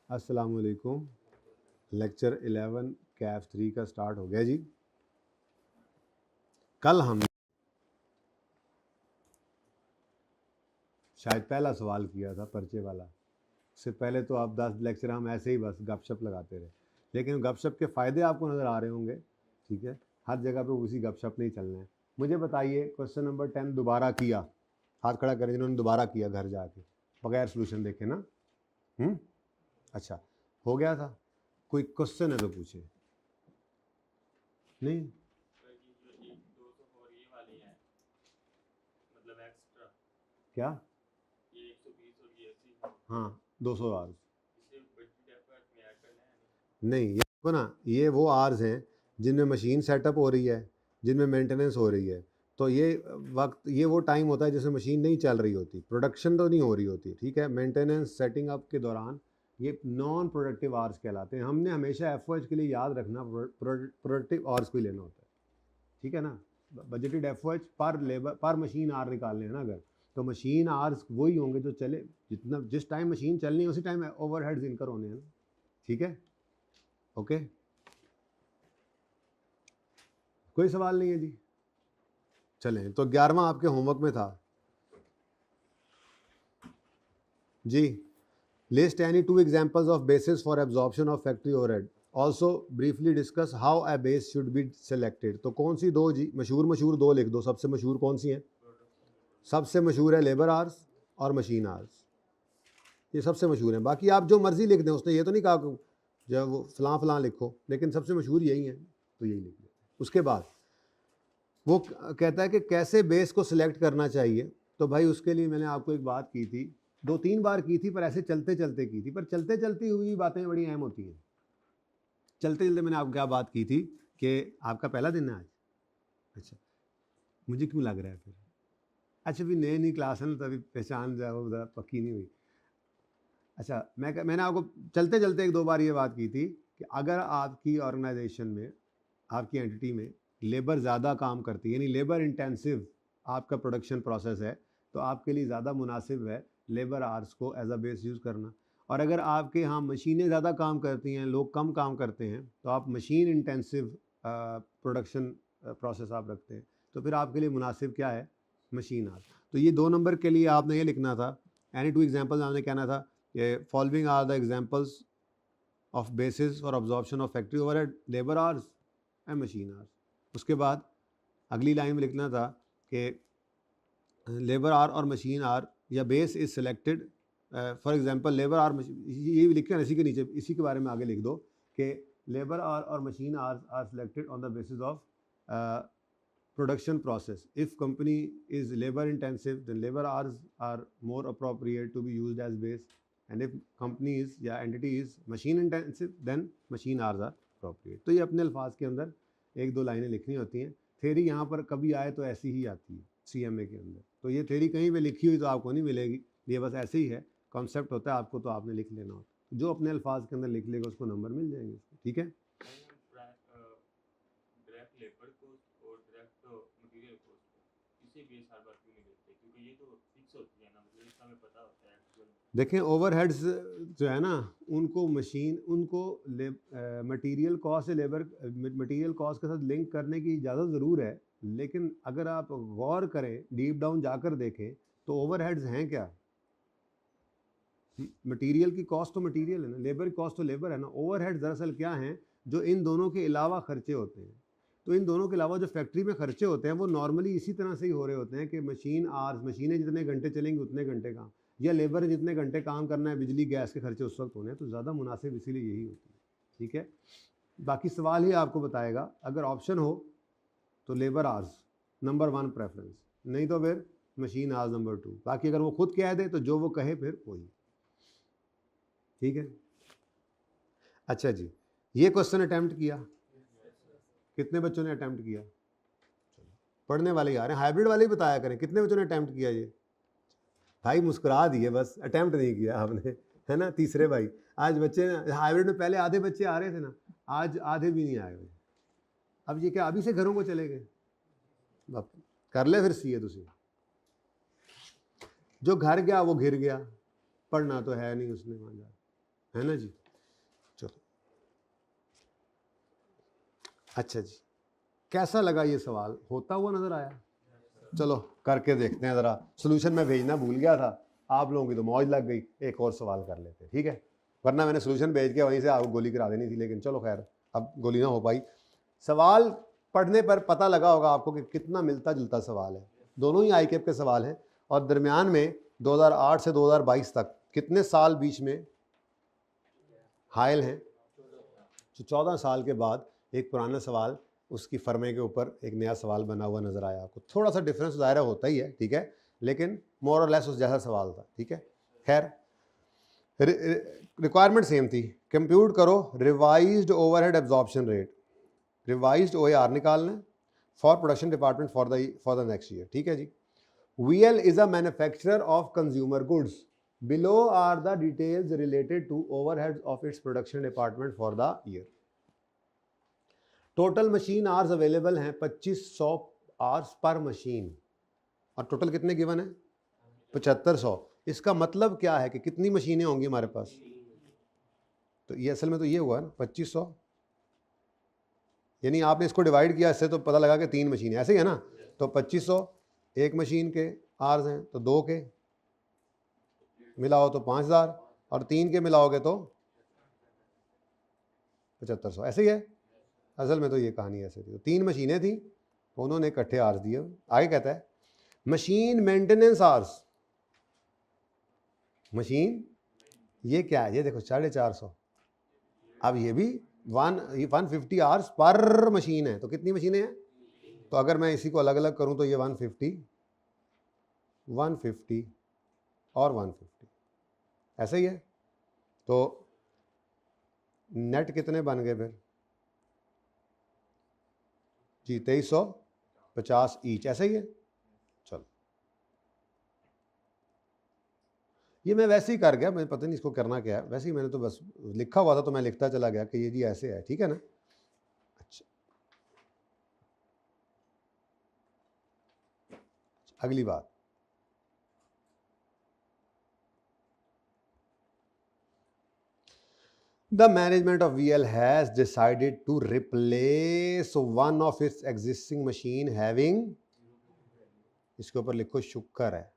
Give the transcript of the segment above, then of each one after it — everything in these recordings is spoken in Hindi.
अस्सलाम वालेकुम। लेक्चर 11 कैफ 3 का स्टार्ट हो गया जी। कल हम शायद पहला सवाल किया था पर्चे वाला। उससे पहले तो आप 10 लेक्चर हम ऐसे ही बस गपशप लगाते रहे, लेकिन गपशप के फ़ायदे आपको नज़र आ रहे होंगे। ठीक है, हर जगह पे उसी गपशप नहीं चलना है। मुझे बताइए, क्वेश्चन नंबर 10 दोबारा किया, हाथ खड़ा करें जिन्होंने दोबारा किया घर जाके बगैर सोल्यूशन देखे ना। अच्छा, हो गया था? कोई क्वेश्चन है तो पूछे। नहीं, क्या? हाँ, 200 आवर्स नहीं, ये देखो ना, ये वो आवर्स हैं जिनमें मशीन सेटअप हो रही है, जिनमें मेंटेनेंस हो रही है। तो ये वक्त, ये वो टाइम होता है जिसमें मशीन नहीं चल रही होती, प्रोडक्शन तो नहीं हो रही होती। ठीक है, मेंटेनेंस सेटिंग अप के दौरान ये नॉन प्रोडक्टिव आवर्स कहलाते हैं। हमने हमेशा एफ के लिए याद रखना प्रोडक्टिव आवर्स को ही लेना होता है। ठीक है ना, बजटेड एफ पर लेबर पर मशीन आवर निकालने हैं ना अगर, तो मशीन आवर्स वही होंगे जो चले, जितना जिस टाइम मशीन चलनी है उसी टाइम ओवरहेड्स इनकर होने हैं ना। ठीक है, ओके, कोई सवाल नहीं है जी। चलें, तो 11वां आपके होमवर्क में था जी, list any 2 examples of basis for absorption of factory overhead, also briefly discuss how a base should be selected. तो कौन सी दो जी, मशहूर दो लिख दो। सबसे मशहूर कौन सी है? सबसे मशहूर है लेबर आवर्स और मशीन आवर्स, ये सबसे मशहूर है। बाकी आप जो मर्जी लिख दें, उसने ये तो नहीं कहा कि जब वो फलां लिखो, लेकिन सबसे मशहूर यही है तो यही लिख दें। उसके बाद वो कहता है कि कैसे बेस को सिलेक्ट करना चाहिए। तो भाई उसके लिए मैंने आपको एक बात की थी, 2-3 बार की थी, पर ऐसे चलते चलते की थी, पर चलते चलती हुई बातें बड़ी अहम होती हैं। चलते चलते मैंने आपको क्या बात की थी कि आपका पहला दिन है आज। अच्छा, मुझे क्यों लग रहा है फिर? अच्छा, भी नई क्लास है ना, तभी पहचान ज़रा पक्की नहीं हुई। अच्छा, मैंने आपको चलते चलते 1-2 बार ये बात की थी कि अगर आपकी ऑर्गेनाइजेशन में, आपकी एंटिटी में लेबर ज़्यादा काम करती है, यानी लेबर इंटेंसिव आपका प्रोडक्शन प्रोसेस है, तो आपके लिए ज़्यादा मुनासिब है लेबर आवर्स को एज अ बेस यूज़ करना। और अगर आपके यहाँ मशीनें ज़्यादा काम करती हैं, लोग कम काम करते हैं, तो आप मशीन इंटेंसिव प्रोडक्शन प्रोसेस आप रखते हैं, तो फिर आपके लिए मुनासिब क्या है? Machine hours. तो ये 2 नंबर के लिए आपने ये लिखना था, एनी 2 एग्जाम्पल्स आपने कहना था कि following are the examples of basis for absorption of factory overhead, labour hours and machine hours. उसके बाद अगली लाइन में लिखना था कि लेबर आर और मशीन आर या base is selected, for example labour hour, ये लिख के इसी के नीचे इसी के बारे में आगे लिख दो कि लेबर आर और machine hour selected on the basis of production process. If company is labor intensive, then labor hours are more appropriate to be used as base, and if company is या entity is machine intensive, then machine hours are appropriate. तो ये अपने अल्फाज के अंदर 1-2 लाइनें लिखनी होती हैं। थेरी यहाँ पर कभी आए तो ऐसी ही आती है CMA के अंदर, तो ये थेरी कहीं पे लिखी हुई तो आपको नहीं मिलेगी, ये बस ऐसे ही है, कॉन्सेप्ट होता है, आपको तो आपने लिख लेना होता है। जो अपने अल्फाज के अंदर लिख लेगा उसको नंबर मिल जाएंगे उसको। ठीक है, देखें ओवरहेड्स जो है ना, उनको मशीन, उनको मटेरियल कॉस्ट से लेबर मटेरियल कॉस्ट के साथ लिंक करने की इजाज़त ज़रूर है, लेकिन अगर आप गौर करें, डीप डाउन जाकर देखें, तो ओवरहेड्स हैं क्या? मटेरियल की कॉस्ट तो मटेरियल है ना, लेबर की कॉस्ट तो लेबर है ना। ओवरहेड दरअसल क्या हैं? जो इन दोनों के अलावा खर्चे होते हैं। तो इन दोनों के अलावा जो फैक्ट्री में खर्चे होते हैं वो नॉर्मली इसी तरह से ही हो रहे होते हैं कि मशीन आवर्स, मशीनें जितने घंटे चलेंगी उतने घंटे काम, या लेबर ने जितने घंटे काम करना है, बिजली गैस के खर्चे उस वक्त होने हैं, तो ज़्यादा मुनासिब इसीलिए यही होती है। ठीक है, बाकी सवाल ही आपको बताएगा। अगर ऑप्शन हो तो लेबर आवर्स नंबर 1 प्रेफरेंस, नहीं तो फिर मशीन आवर्स नंबर 2। बाकी अगर वो खुद कह दे तो जो वो कहे फिर वही। ठीक है, अच्छा जी, ये क्वेश्चन अटेम्प्ट किया, कितने बच्चों ने अटेम्प्ट किया? पढ़ने वाले आ रहे हैं, हाइब्रिड वाले ही बताया करें, कितने बच्चों ने अटेम्प्ट किया? ये भाई मुस्कुरा दिए, बस अटेम्प्ट नहीं किया आपने, है ना। तीसरे भाई, आज बच्चे हाइब्रिड में पहले आधे बच्चे आ रहे थे ना, आज आधे भी नहीं आए हुए। अब ये क्या अभी से घरों को चले गए? कर ले फिर सीए तुसी। जो घर गया वो घिर गया, पढ़ना तो है नहीं उसने वहाँ जा, है ना जी। चलो अच्छा जी, कैसा लगा ये सवाल, होता हुआ नजर आया? चलो करके देखते हैं ज़रा। सोल्यूशन मैं भेजना भूल गया था, आप लोगों की तो मौज लग गई, एक और सवाल कर लेते हैं, ठीक है? वरना मैंने सोल्यूशन भेज के वहीं से आपको गोली करा देनी थी, लेकिन चलो खैर अब गोली ना हो पाई। सवाल पढ़ने पर पता लगा होगा आपको कि कितना मिलता जुलता सवाल है, दोनों ही ICAP के सवाल हैं, और दरमियान में 2008 से 2022 तक कितने साल बीच में हायल हैं? तो 14 साल के बाद एक पुराना सवाल उसकी फरमे के ऊपर एक नया सवाल बना हुआ नजर आया आपको। थोड़ा सा डिफरेंस दायरा होता ही है, ठीक है, लेकिन मोर और लेस उस जैसा सवाल था, ठीक है। खैर रिक्वायरमेंट सेम थी, कंप्यूट करो revised overhead absorption rate, revised OAR निकालना है for production department for the next year, ठीक है जी। VL is a manufacturer of consumer goods. Below are the details related to overheads of its production department for the year. Total machine hours available हैं 2500 आवर्स पर मशीन, और टोटल कितने गिवन है? 7500। इसका मतलब क्या है कि कितनी मशीनें होंगी हमारे पास? तो ये असल में तो ये हुआ ना 2500, यानी आपने इसको डिवाइड किया इससे तो पता लगा कि 3 मशीनें, ऐसे ही है ना। तो 2500 एक मशीन के आवर्स हैं, तो 2 के मिलाओ तो 5000, और 3 के मिलाओगे तो 7500, ऐसे ही है। असल में तो ये कहानी ऐसे थी, तो 3 मशीनें थी, उन्होंने इकट्ठे आवर्स दिए। आगे कहता है मशीन मेंटेनेंस आवर्स, मशीन ये क्या है? ये देखो 450। अब ये भी 150 आवर्स पर मशीन है, तो कितनी मशीनें हैं? तो अगर मैं इसी को अलग अलग करूं तो ये 150 और 150, ऐसा ही है। तो नेट कितने बन गए फिर जी? 2350 ईच, ऐसा ही है। चलो ये मैं वैसे ही कर गया, मुझे पता नहीं इसको करना क्या है, वैसे ही मैंने तो बस लिखा हुआ था तो मैं लिखता चला गया कि ये जी ऐसे है, ठीक है ना। अच्छा अगली बात, The management of VL has decided to replace one of its existing machine having, इसके ऊपर लिखो शुक्र है,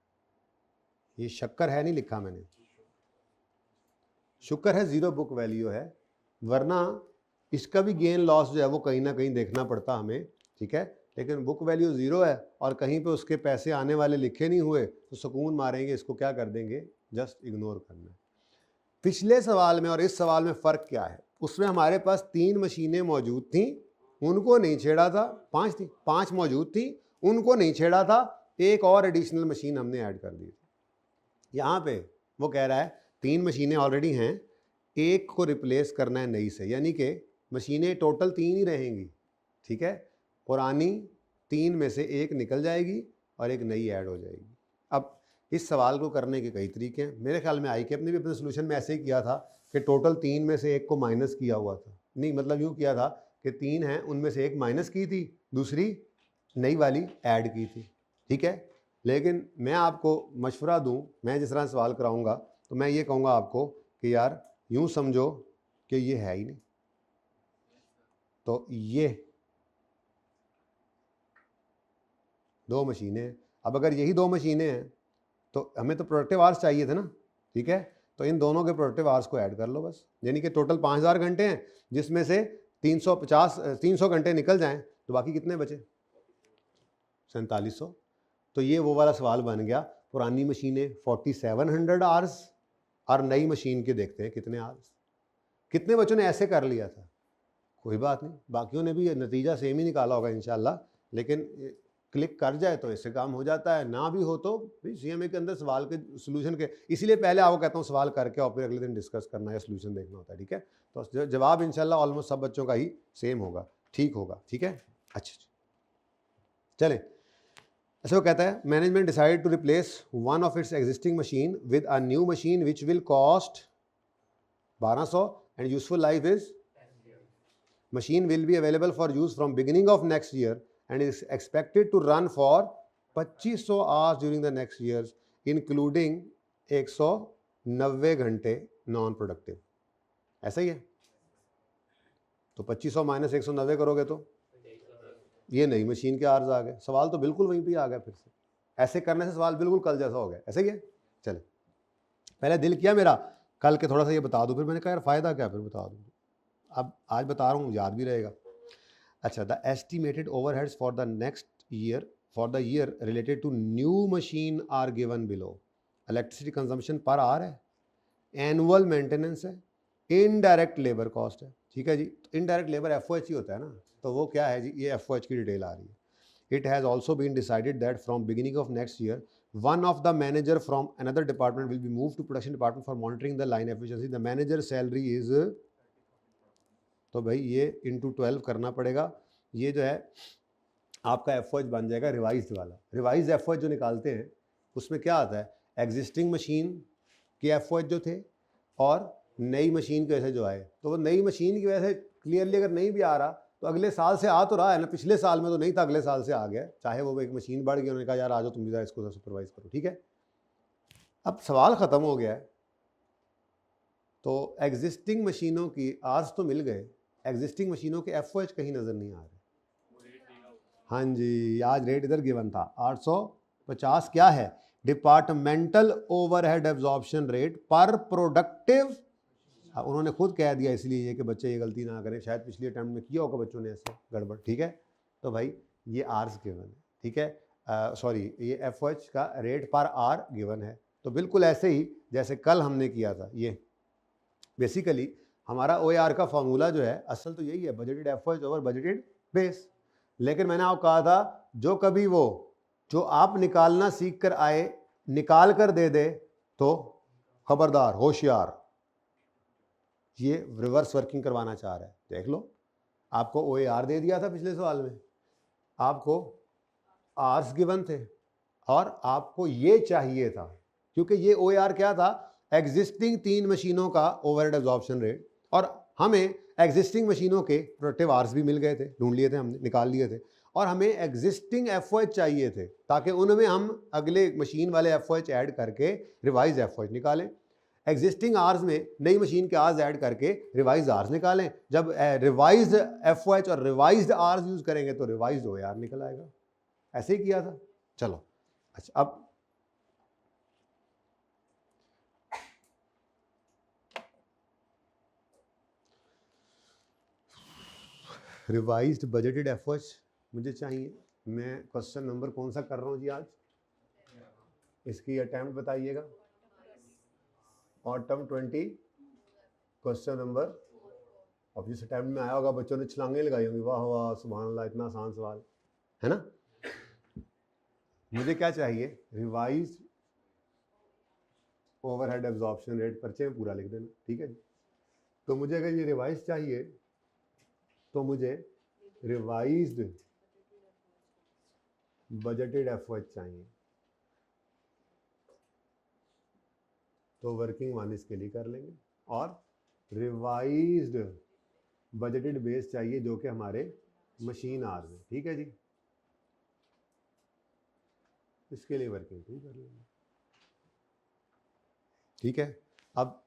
ये शक्कर है नहीं लिखा मैंने, शुक्र है, 0 बुक वैल्यू है, वरना इसका भी गेन लॉस जो है वो कहीं ना कहीं देखना पड़ता हमें, ठीक है। लेकिन बुक वैल्यू 0 है और कहीं पे उसके पैसे आने वाले लिखे नहीं हुए तो सुकून मारेंगे, इसको क्या कर देंगे, जस्ट इग्नोर करना है। पिछले सवाल में और इस सवाल में फ़र्क क्या है? उसमें हमारे पास 3 मशीनें मौजूद थी, उनको नहीं छेड़ा था, 5 थी, 5 मौजूद थी, उनको नहीं छेड़ा था, एक और एडिशनल मशीन हमने ऐड कर दी थी। यहाँ पे वो कह रहा है 3 मशीनें ऑलरेडी हैं, एक को रिप्लेस करना है नई से, यानी कि मशीनें टोटल 3 ही रहेंगी, ठीक है। पुरानी 3 में से एक निकल जाएगी और एक नई ऐड हो जाएगी। अब इस सवाल को करने के कई तरीके हैं, मेरे ख्याल में ICAP ने भी अपने सोल्यूशन में ऐसे ही किया था कि टोटल 3 में से एक को माइनस किया हुआ था, नहीं मतलब यूँ किया था कि 3 हैं उनमें से एक माइनस की थी, दूसरी नई वाली ऐड की थी, ठीक है। लेकिन मैं आपको मशवरा दूं, मैं जिस तरह सवाल कराऊंगा तो मैं ये कहूँगा आपको कि यार यूँ समझो कि ये है ही नहीं, तो ये 2 मशीनें हैं। अब अगर यही 2 मशीनें हैं तो हमें तो प्रोडक्टिव आवर्स चाहिए थे ना, ठीक है। तो इन दोनों के प्रोडक्टिव आवर्स को ऐड कर लो बस, यानी कि टोटल 5000 घंटे हैं, जिसमें से 300 घंटे निकल जाएं तो बाकी कितने बचे? 4700। तो ये वो वाला सवाल बन गया, पुरानी मशीनें 4700 आवर्स और नई मशीन के देखते हैं कितने आवर्स। कितने बच्चों ने ऐसे कर लिया था? कोई बात नहीं, बाकियों ने भी नतीजा सेम ही निकाला होगा इंशाल्लाह, लेकिन क्लिक कर जाए तो इससे काम हो जाता है, ना भी हो तो भी CMA के अंदर सवाल के सोल्यूशन के, इसीलिए पहले आपको कहता हूँ सवाल करके और फिर अगले दिन डिस्कस करना है, सोल्यूशन देखना होता है, ठीक है। तो जवाब इंशाल्लाह ऑलमोस्ट सब बच्चों का ही सेम होगा, ठीक होगा, ठीक है। अच्छा चलें, ऐसे वो कहता है management decide to replace one of its existing machine with a new machine which will cost 1200 and useful life is, machine will be available for use from beginning of next year and is expected to run for 2500 hours during the next years including 190 घंटे नॉन प्रोडक्टिव। ऐसा ही है। तो 2500 माइनस 190 करोगे तो ये नई मशीन के आर्ज आ गए। सवाल तो बिल्कुल वहीं पे आ गया फिर से। ऐसे करने से सवाल बिल्कुल कल जैसा हो गया। ऐसे ही है। चले, पहले दिल किया मेरा कल के थोड़ा सा ये बता दूं, फिर मैंने कहा यार फ़ायदा क्या, फिर बता दूं। अब आज बता रहा हूँ, याद भी रहेगा। अच्छा, the estimated overheads for the next year for the year related to new machine are given below. Electricity consumption per hour है, एनुअल मेंटेनेंस है, इनडायरेक्ट लेबर कॉस्ट है। ठीक है जी। तो इनडायरेक्ट लेबर एफओएच ही होता है ना, तो वो क्या है जी, ये एफओएच की डिटेल आ रही है। It has also been decided that from beginning of next year, one of the manager from another department will be moved to production department for monitoring the line efficiency. The manager salary is, तो भाई ये into 12 करना पड़ेगा। ये जो है आपका एफओएच बन जाएगा रिवाइज्ड वाला। रिवाइज एफओएच जो निकालते हैं उसमें क्या आता है, एग्जिस्टिंग मशीन के एफओएच जो थे और नई मशीन की वजह से जो आए। तो वो नई मशीन की वजह से क्लियरली अगर नहीं भी आ रहा तो अगले साल से आ तो रहा है ना। पिछले साल में तो नहीं था, अगले साल से आ गया, चाहे वो एक मशीन बढ़ गई, उन्होंने कहा यार आ जाओ तुम भी इसको सुपरवाइज करो। ठीक है, अब सवाल ख़त्म हो गया है। तो एग्जिस्टिंग मशीनों की आर्स तो मिल गए, एग्जिस्टिंग मशीनों के एफओएच कहीं नज़र नहीं आ रहे। हाँ जी, आज रेट इधर गिवन था 850। क्या है, डिपार्टमेंटल ओवरहेड एब्जॉर्प्शन रेट पर प्रोडक्टिव। उन्होंने खुद कह दिया इसलिए ये कि बच्चे ये गलती ना करें, शायद पिछले अटेम्प्ट में किया होगा बच्चों ने ऐसे गड़बड़। ठीक है, तो भाई ये आर्स गिवन है। ठीक है, सॉरी ये एफओएच का रेट पर आर गिवन है। तो बिल्कुल ऐसे ही जैसे कल हमने किया था। ये बेसिकली हमारा ओएआर का फॉर्मूला जो है असल तो यही है, budgeted FOH over budgeted base. लेकिन मैंने आपको कहा था जो कभी वो जो आप निकालना सीख कर आए निकाल कर दे दे तो खबरदार, होशियार। ये रिवर्स वर्किंग करवाना चाह रहा है। देख लो, आपको ओएआर दे दिया था पिछले सवाल में, आपको आर्स गिवन थे और आपको ये चाहिए था, क्योंकि ये ओएआर क्या था, एग्जिस्टिंग 3 मशीनों का ओवरहेड एब्जॉर्प्शन रेट, और हमें एग्जिस्टिंग मशीनों के प्रोडक्टिव आर्स भी मिल गए थे, ढूंढ लिए थे हमने, निकाल लिए थे। और हमें एग्जिस्टिंग एफओएच चाहिए थे ताकि उनमें हम अगले मशीन वाले एफओएच ऐड करके रिवाइज एफओएच निकालें। एग्जिस्टिंग आर्स में नई मशीन के आर्स ऐड करके रिवाइज आर्स निकालें। जब रिवाइज एफओएच और रिवाइज्ड आर्स यूज करेंगे तो रिवाइज्ड ओआर निकल आएगा। ऐसे ही किया था। चलो अच्छा, अब रिवाइज्ड बजटेड एफओएच मुझे चाहिए। मैं क्वेश्चन नंबर कौन सा कर रहा हूँ जी आज, इसकी अटेम्प्ट बताइएगा। Autumn 20 question number. अब जिस अटेम्प्ट में आया होगा बच्चों ने छलांगे लगाई होंगी, वाह वाह सुभान अल्लाह, इतना आसान सवाल है ना। मुझे क्या चाहिए, रिवाइज ओवरहेड एब्जॉर्प्शन रेट, पर्चे में पूरा लिख देना। ठीक है जी। तो मुझे अगर ये रिवाइज चाहिए तो मुझे रिवाइज्ड बजटेड एफओएच चाहिए। तो वर्किंग वन इसके लिए कर लेंगे, और रिवाइज्ड बजटेड बेस चाहिए जो कि हमारे मशीन आर में। ठीक है जी, इसके लिए वर्किंग टू कर लेंगे। ठीक है, अब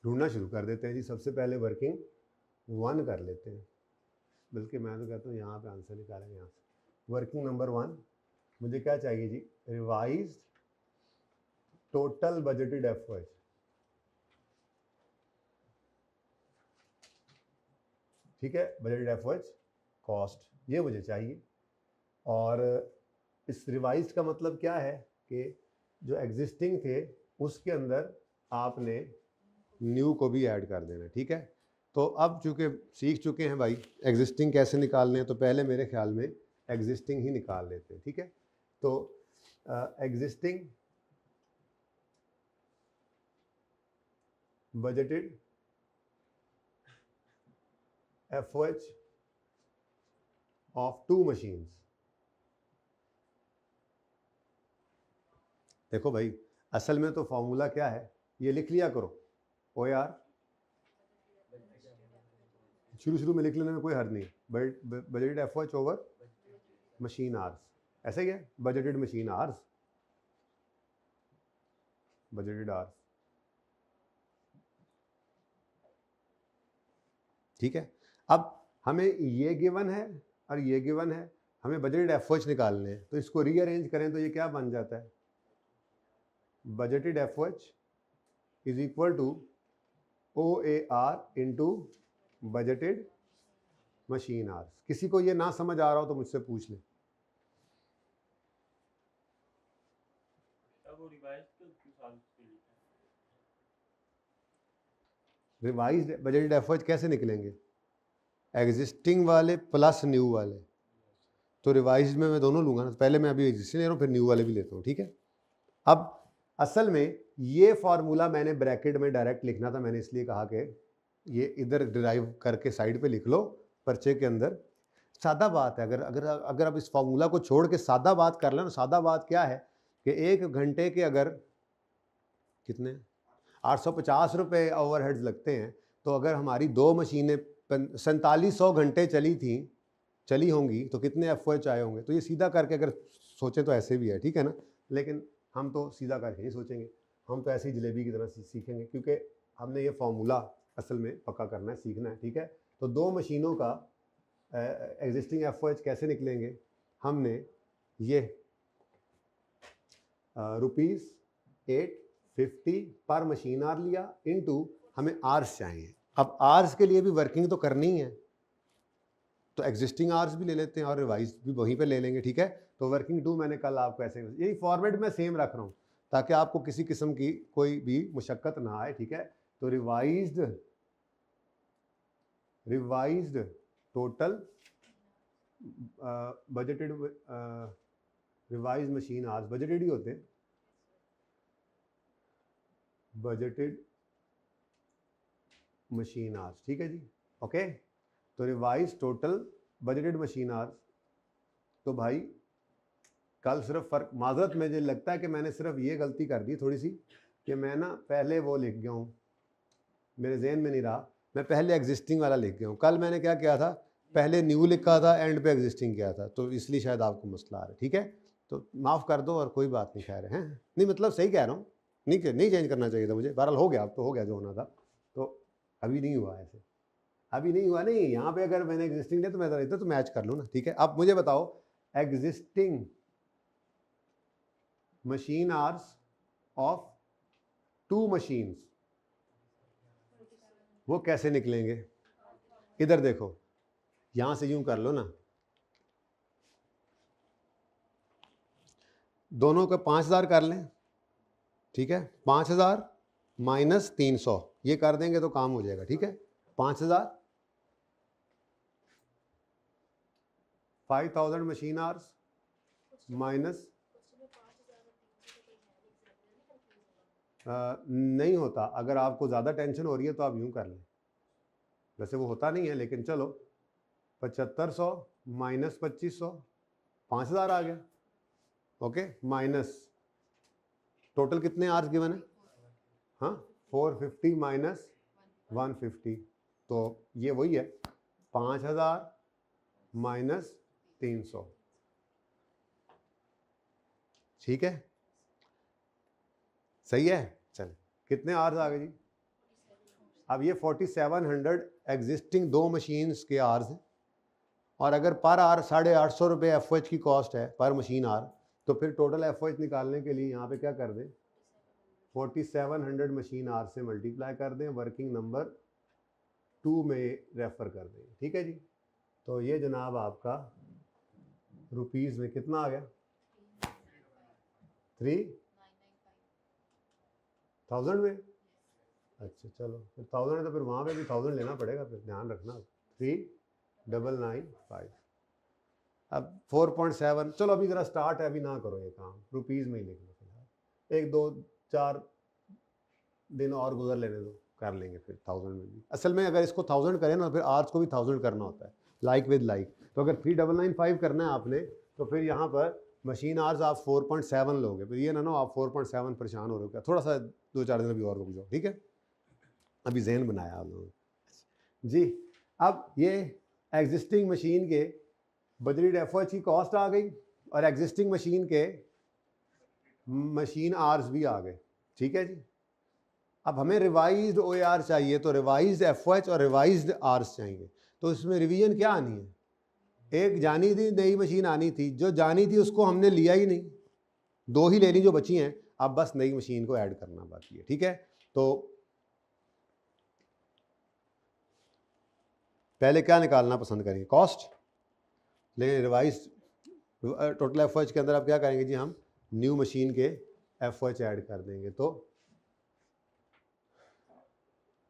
ढूंढना शुरू कर देते हैं जी। सबसे पहले वर्किंग वन कर लेते हैं, बल्कि मैं तो कहता हूँ यहाँ पे आंसर निकालेंगे। यहाँ से वर्किंग नंबर 1 मुझे क्या चाहिए जी, रिवाइज्ड टोटल बजटेड एफओएच। ठीक है, बजटेड एफओएच कॉस्ट, ये मुझे चाहिए। और इस रिवाइज्ड का मतलब क्या है कि जो एग्जिस्टिंग थे उसके अंदर आपने न्यू को भी ऐड कर देना। ठीक है, तो अब चूंकि सीख चुके हैं भाई एग्जिस्टिंग कैसे निकालने हैं, तो पहले मेरे ख्याल में एग्जिस्टिंग ही निकाल लेते हैं। ठीक है, तो existing budgeted FOH of 2 machines. देखो भाई, असल में तो फॉर्मूला क्या है ये लिख लिया करो। ओआर शुरू में लिख लेने में कोई हर्ज नहीं, budgeted FOH over machine hours, ऐसा ही है। Budgeted machine hours, budgeted hours, ठीक है। अब हमें ये गिवन है और ये गिवन है, हमें बजटेड एफओएच निकालने हैं, तो इसको रीअरेंज करें तो ये क्या बन जाता है, budgeted FOH is equal to OAR into budgeted machine hours. किसी को ये ना समझ आ रहा हो तो मुझसे पूछ लें। रिवाइज्ड बजटेड एफओएच कैसे निकलेंगे, एग्जिस्टिंग वाले प्लस न्यू वाले, तो रिवाइज्ड में मैं दोनों लूंगा ना, पहले मैं अभी एग्जिस्टिंग ले रहा हूँ फिर न्यू वाले भी लेता हूँ, ठीक है। अब असल में ये फार्मूला मैंने ब्रैकेट में डायरेक्ट लिखना था, मैंने इसलिए कहा कि ये इधर डिराइव करके साइड पे लिख लो पर्चे के अंदर। सादा बात है, अगर अगर अगर आप इस फार्मूला को छोड़ के सादा बात कर लें, सादा बात क्या है कि 1 घंटे के अगर कितने 850 रुपये ओवरहेड्स लगते हैं, तो अगर हमारी 2 मशीनें 4700 घंटे चली होंगी तो कितने एफओएच आए होंगे। तो ये सीधा करके अगर सोचें तो ऐसे भी है, ठीक है ना, लेकिन हम तो सीधा करके नहीं सोचेंगे, हम तो ऐसी जलेबी की तरह सीखेंगे, क्योंकि हमने ये फार्मूला असल में पक्का करना है, सीखना है, ठीक है। तो 2 मशीनों का एग्जिस्टिंग एफओएच कैसे निकलेंगे, हमने ये ₹850 पर मशीन आर लिया इनटू हमें आर्स चाहिए। अब आर्स के लिए भी वर्किंग तो करनी है, तो एग्जिस्टिंग आवर्स भी ले लेते हैं और रिवाइज भी वहीं पे ले लेंगे, ठीक है। तो वर्किंग टू मैंने कल आपको ऐसे, यही फॉर्मेट में सेम रख रहा हूँ ताकि आपको किसी किस्म की कोई भी मुशक्कत ना आए, ठीक है। तो revised total budgeted revise machine hours, budgeted ही होते हैं, बजटेड मशीन आवर्स, ठीक है जी, ओके। तो revise total budgeted machine hours, तो भाई कल सिर्फ फर्क, माजरत मुझे लगता है कि मैंने सिर्फ ये गलती कर दी थोड़ी सी कि मैं ना पहले वो लिख गया हूँ, मेरे जहन में नहीं रहा, मैं पहले एग्जिस्टिंग वाला लिख गया हूँ। कल मैंने क्या किया था, पहले न्यू लिखा था, एंड पे एग्जिस्टिंग किया था, तो इसलिए शायद आपको मसला आ रहा है, ठीक है। तो माफ़ कर दो और कोई बात नहीं, खैर है नहीं, मतलब सही कह रहा हूँ, नहीं चेंज करना चाहिए था मुझे, बहरहाल हो गया, अब तो हो गया जो होना था, तो अभी नहीं हुआ ऐसे, अभी नहीं हुआ, नहीं यहाँ पे अगर मैंने एग्जिस्टिंग लिया तो मैं इधर तो मैच कर लूँ ना, ठीक है। अब मुझे बताओ existing machine hours of 2 machines वो कैसे निकलेंगे, इधर देखो, यहां से यूं कर लो ना, दोनों का 5000 कर लें, ठीक है, 5000 माइनस 300 ये कर देंगे तो काम हो जाएगा, ठीक है। 5000 मशीन आवर्स माइनस नहीं होता, अगर आपको ज़्यादा टेंशन हो रही है तो आप यूं कर लें, वैसे वो होता नहीं है, लेकिन चलो 7500 माइनस 2500, 5000 आ गया, ओके, माइनस टोटल कितने आवर्स गिवन है, हाँ 450 माइनस 150, तो ये वही है 5000 माइनस 300, ठीक है, सही है। चल कितने आवर्स आ गए जी, अब ये 4700 एग्जिस्टिंग 2 मशीन्स के आवर्स हैं, और अगर पर आवर 850 रुपये एफओएच की कॉस्ट है पर मशीन आवर, तो फिर टोटल एफओएच निकालने के लिए यहाँ पे क्या कर दें, 4700 मशीन आवर से मल्टीप्लाई कर दें, वर्किंग नंबर 2 में रेफर कर दें, ठीक है जी। तो ये जनाब आपका रुपीज़ में कितना आ गया, 3000 में, अच्छा चलो फिर 1000 है तो फिर वहाँ पे भी 1000 लेना पड़ेगा, फिर ध्यान रखना, 3995। अब 4.7, चलो अभी ज़रा स्टार्ट है, अभी ना करो ये काम, रुपीज़ में ही लिख लो फिलहाल, 1-2-4 दिन और गुजर लेने दो, कर लेंगे फिर 1000 में भी। असल में अगर इसको 1000 करें ना, फिर आर्स को भी 1000 करना होता है, लाइक विद लाइक। तो अगर 3995 करना है आपने, तो फिर यहाँ पर मशीन आर्स आप 4.7 लोगे, फिर ये ना आप 4.7 परेशान हो रहे हो क्या, थोड़ा सा 2-4 दिन अभी और रुक जाओ, ठीक है, अभी जहन बनाया आप लोगों ने जी। अब ये एग्जिस्टिंग मशीन के बजटेड एफओएच की कॉस्ट आ गई और एग्जिस्टिंग मशीन के मशीन आर्स भी आ गए, ठीक है जी। अब हमें रिवाइज्ड OAR चाहिए, तो रिवाइज्ड FOH और रिवाइज्ड आर्स चाहिए। तो इसमें रिवीजन क्या आनी है, एक जानी थी नई मशीन आनी थी, जो जानी थी उसको हमने लिया ही नहीं, दो ही लेनी जो बची हैं, अब बस नई मशीन को ऐड करना बाकी है। ठीक है, तो पहले क्या निकालना पसंद करेंगे, कॉस्ट, लेकिन रिवाइज टोटल FOH के अंदर आप क्या करेंगे जी, हम न्यू मशीन के FOH ऐड कर देंगे। तो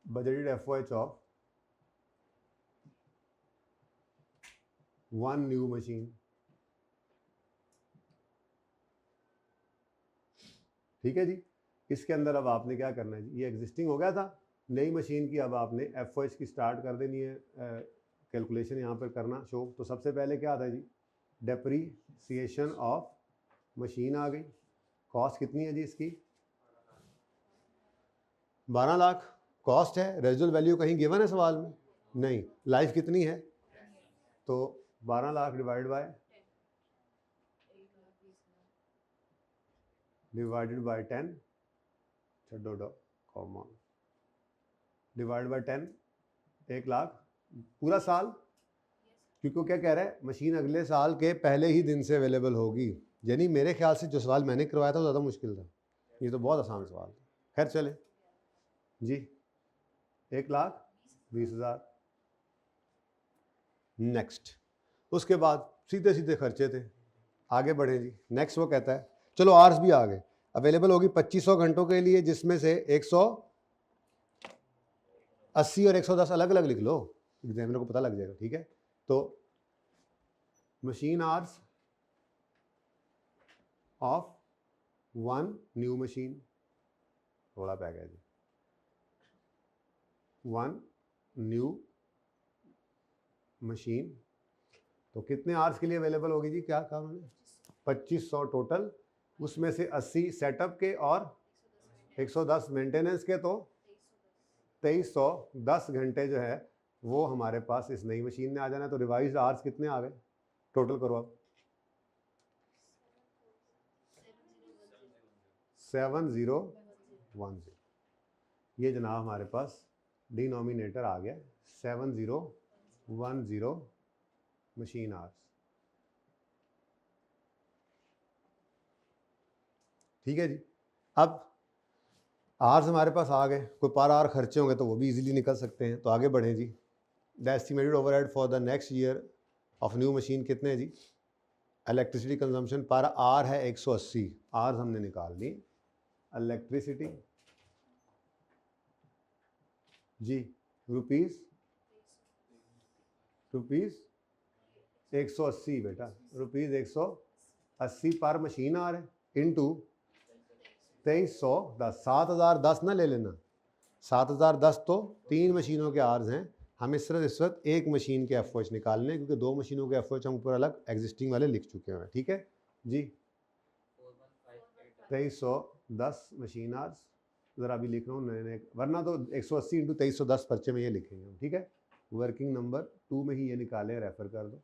budgeted FOH of one new machine, ठीक है जी। इसके अंदर अब आपने क्या करना है जी, ये एग्जिस्टिंग हो गया था, नई मशीन की अब आपने FOH की स्टार्ट कर देनी है, कैलकुलेशन यहाँ पर करना शो। तो सबसे पहले क्या था जी, डेप्रीसिएशन ऑफ मशीन आ गई, कॉस्ट कितनी है जी इसकी 12 लाख कॉस्ट है, रेजिडुअल वैल्यू कहीं गिवन है सवाल में नहीं, लाइफ कितनी है, तो 12 लाख डिवाइडेड बाय 10, छो डो कॉमा डिवाइड बाय 10, 1 लाख पूरा साल, क्योंकि क्या कह रहा है, मशीन अगले साल के पहले ही दिन से अवेलेबल होगी। यानी मेरे ख्याल से जो सवाल मैंने करवाया था वो ज़्यादा मुश्किल था, ये तो बहुत आसान सवाल। खैर चले जी, 1,20,000। नेक्स्ट, उसके बाद सीधे सीधे खर्चे थे, आगे बढ़े जी। नेक्स्ट वो कहता है, चलो आर्स भी आ गए, अवेलेबल होगी 2500 घंटों के लिए, जिसमें से 180 और 110 अलग अलग लिख लो, एग्जामिनर को पता लग जाएगा। ठीक है, तो machine hours of one new machine, थोड़ा पैकेज, वन न्यू मशीन, तो कितने आवर्स के लिए अवेलेबल होगी जी, क्या कहा उन्होंने, 2500 टोटल, उसमें से 80 सेटअप के और 110 मेंटेनेंस के, तो 2310 घंटे जो है वो हमारे पास इस नई मशीन में आ जाना है। तो रिवाइज आवर्स कितने आ गए, टोटल करो आप, 7010, ये जनाब हमारे पास डिनोमिनेटर आ गया, 7010 मशीन आवर्स। ठीक है जी, अब आवर्स हमारे पास आ गए, कोई पर आवर खर्चे होंगे तो वो भी इजीली निकल सकते हैं। तो आगे बढ़ें जी, the estimated overhead for the next year of new machine कितने हैं जी, इलेक्ट्रिसिटी कंजम्पशन पर आवर है 180, आवर्स हमने निकाल ली, इलेक्ट्रिसिटी जी रुपीज़ 180 बेटा, रुपीज़ 180 पर मशीन आ रहे हैं इंटू 2310, 7010 ना ले लेना, 7010 तो 3 मशीनों के आवर्स हैं, हमें सिर्फ इस वक्त एक मशीन के FOH निकालने हैं, क्योंकि 2 मशीनों के FOH हम ऊपर अलग एग्जिस्टिंग वाले लिख चुके हैं। ठीक है जी, 2310 मशीन आवर्स, ज़रा अभी लिख रहा हूँ नए नए, वरना तो 180 इंटू 2310 पर्चे में ये लिखेंगे हम। ठीक है, वर्किंग नंबर 2 में ही ये निकाले, रेफर कर दो।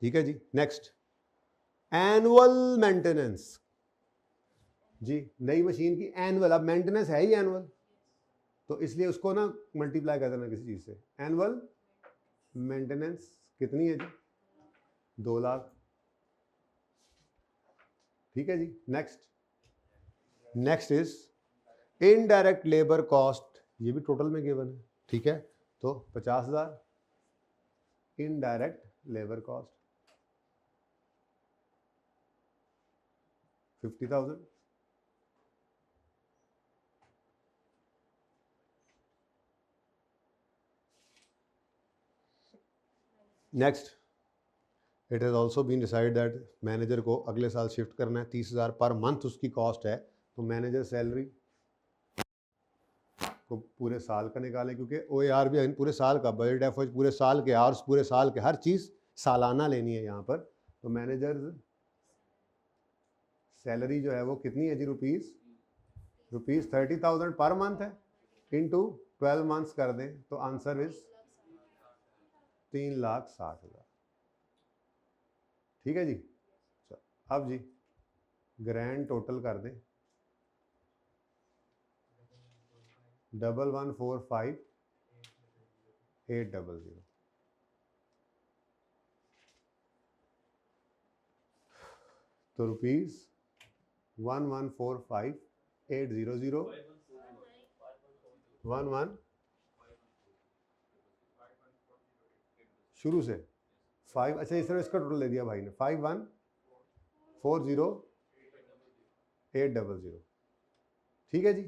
ठीक है जी, नेक्स्ट, एनुअल मेंटेनेंस जी, नई मशीन की एनुअल, अब मेंटेनेंस है ही एनुअल, तो इसलिए उसको ना मल्टीप्लाई कर देना किसी चीज़ से, एनुअल मेंटेनेंस कितनी है जी, 2 लाख। ठीक है जी, next is indirect labour cost, ये भी टोटल में गिवन है। ठीक है, तो 50,000 indirect labour cost, 50,000। Next, it has also been decide that manager को अगले साल शिफ्ट करना है, 30,000 पर मंथ उसकी कॉस्ट है, तो मैनेजर सैलरी को पूरे साल का निकालें, क्योंकि OAR भी पूरे साल का, बजट FOH पूरे साल के, आवर्स पूरे साल के, हर चीज़ सालाना लेनी है यहाँ पर। तो मैनेजर सैलरी जो है वो कितनी है जी, रुपीज़ 30,000 पर मंथ है, इंटू 12 मंथ्स कर दें, तो आंसर इज 3,60,000। ठीक है जी, अब जी ग्रैंड टोटल कर दें 1145,800 तो ₹1145,800 11 शुरू से 5, अच्छा इस तरह इसका टोटल ले दिया भाई ने 5140,800 ठीक है जी।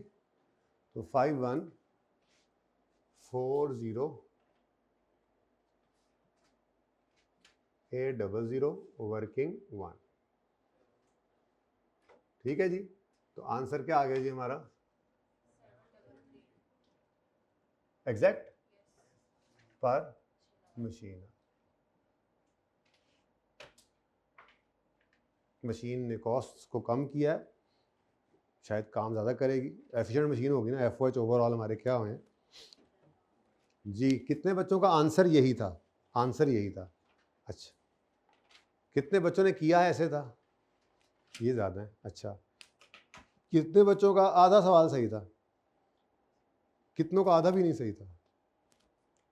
तो 5140,800 वर्किंग 1 ठीक है जी। तो आंसर क्या आ गया जी हमारा एग्जैक्ट पर मशीन। मशीन ने कॉस्ट को कम किया है, शायद काम ज़्यादा करेगी, एफिशिएंट मशीन होगी ना। FOH ओवरऑल हमारे क्या हुए हैं जी। कितने बच्चों का आंसर यही था? आंसर यही था। अच्छा कितने बच्चों ने किया है ऐसे था? ये ज़्यादा है। अच्छा कितने बच्चों का आधा सवाल सही था? कितनों का आधा भी नहीं सही था?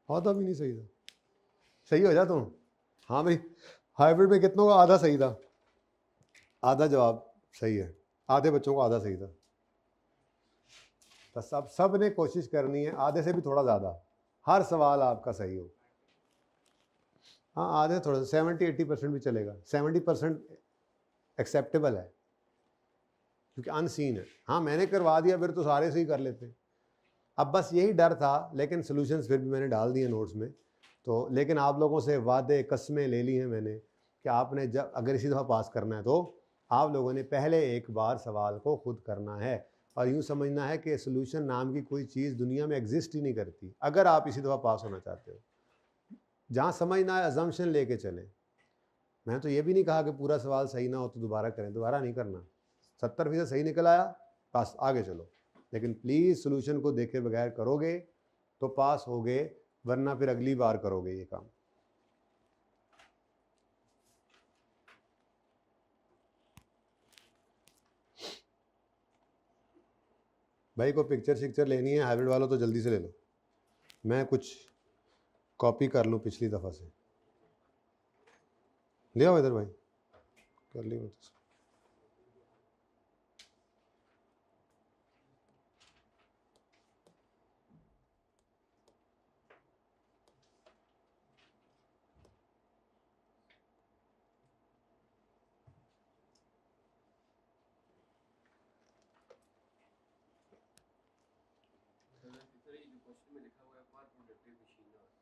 आधा भी नहीं सही था। सही हो जा तुम। हाँ भाई हाइब्रिड में कितनों का आधा सही था? आधा जवाब सही है, आधे बच्चों को आधा सही था। तो सब ने कोशिश करनी है आधे से भी थोड़ा ज़्यादा, हर सवाल आपका सही हो। हाँ आधे थोड़ा 70-80% भी चलेगा, 70% एक्सेप्टेबल है क्योंकि अनसीन है। हाँ मैंने करवा दिया फिर तो सारे से ही कर लेते। अब बस यही डर था, लेकिन सॉल्यूशंस फिर भी मैंने डाल दिए नोट्स में। तो लेकिन आप लोगों से वादे कस्में ले ली हैं मैंने कि आपने जब अगर इसी दफ़ा पास करना है तो आप लोगों ने पहले एक बार सवाल को खुद करना है और यूँ समझना है कि सॉल्यूशन नाम की कोई चीज़ दुनिया में एग्जिस्ट ही नहीं करती। अगर आप इसी दफ़ा पास होना चाहते हो, जहाँ समझना है अजम्पशन लेके चलें। मैं तो ये भी नहीं कहा कि पूरा सवाल सही ना हो तो दोबारा करें, दोबारा नहीं करना। 70% सही निकल आया पास, आगे चलो। लेकिन प्लीज़ सॉल्यूशन को देखे बगैर करोगे तो पास होगे, वरना फिर अगली बार करोगे ये काम। भाई को पिक्चर शिक्चर लेनी है हाइब्रिड वालों तो जल्दी से ले लो, मैं कुछ कॉपी कर लूँ पिछली दफ़ा से। ले आओ इधर भाई, कर ली मैं तो।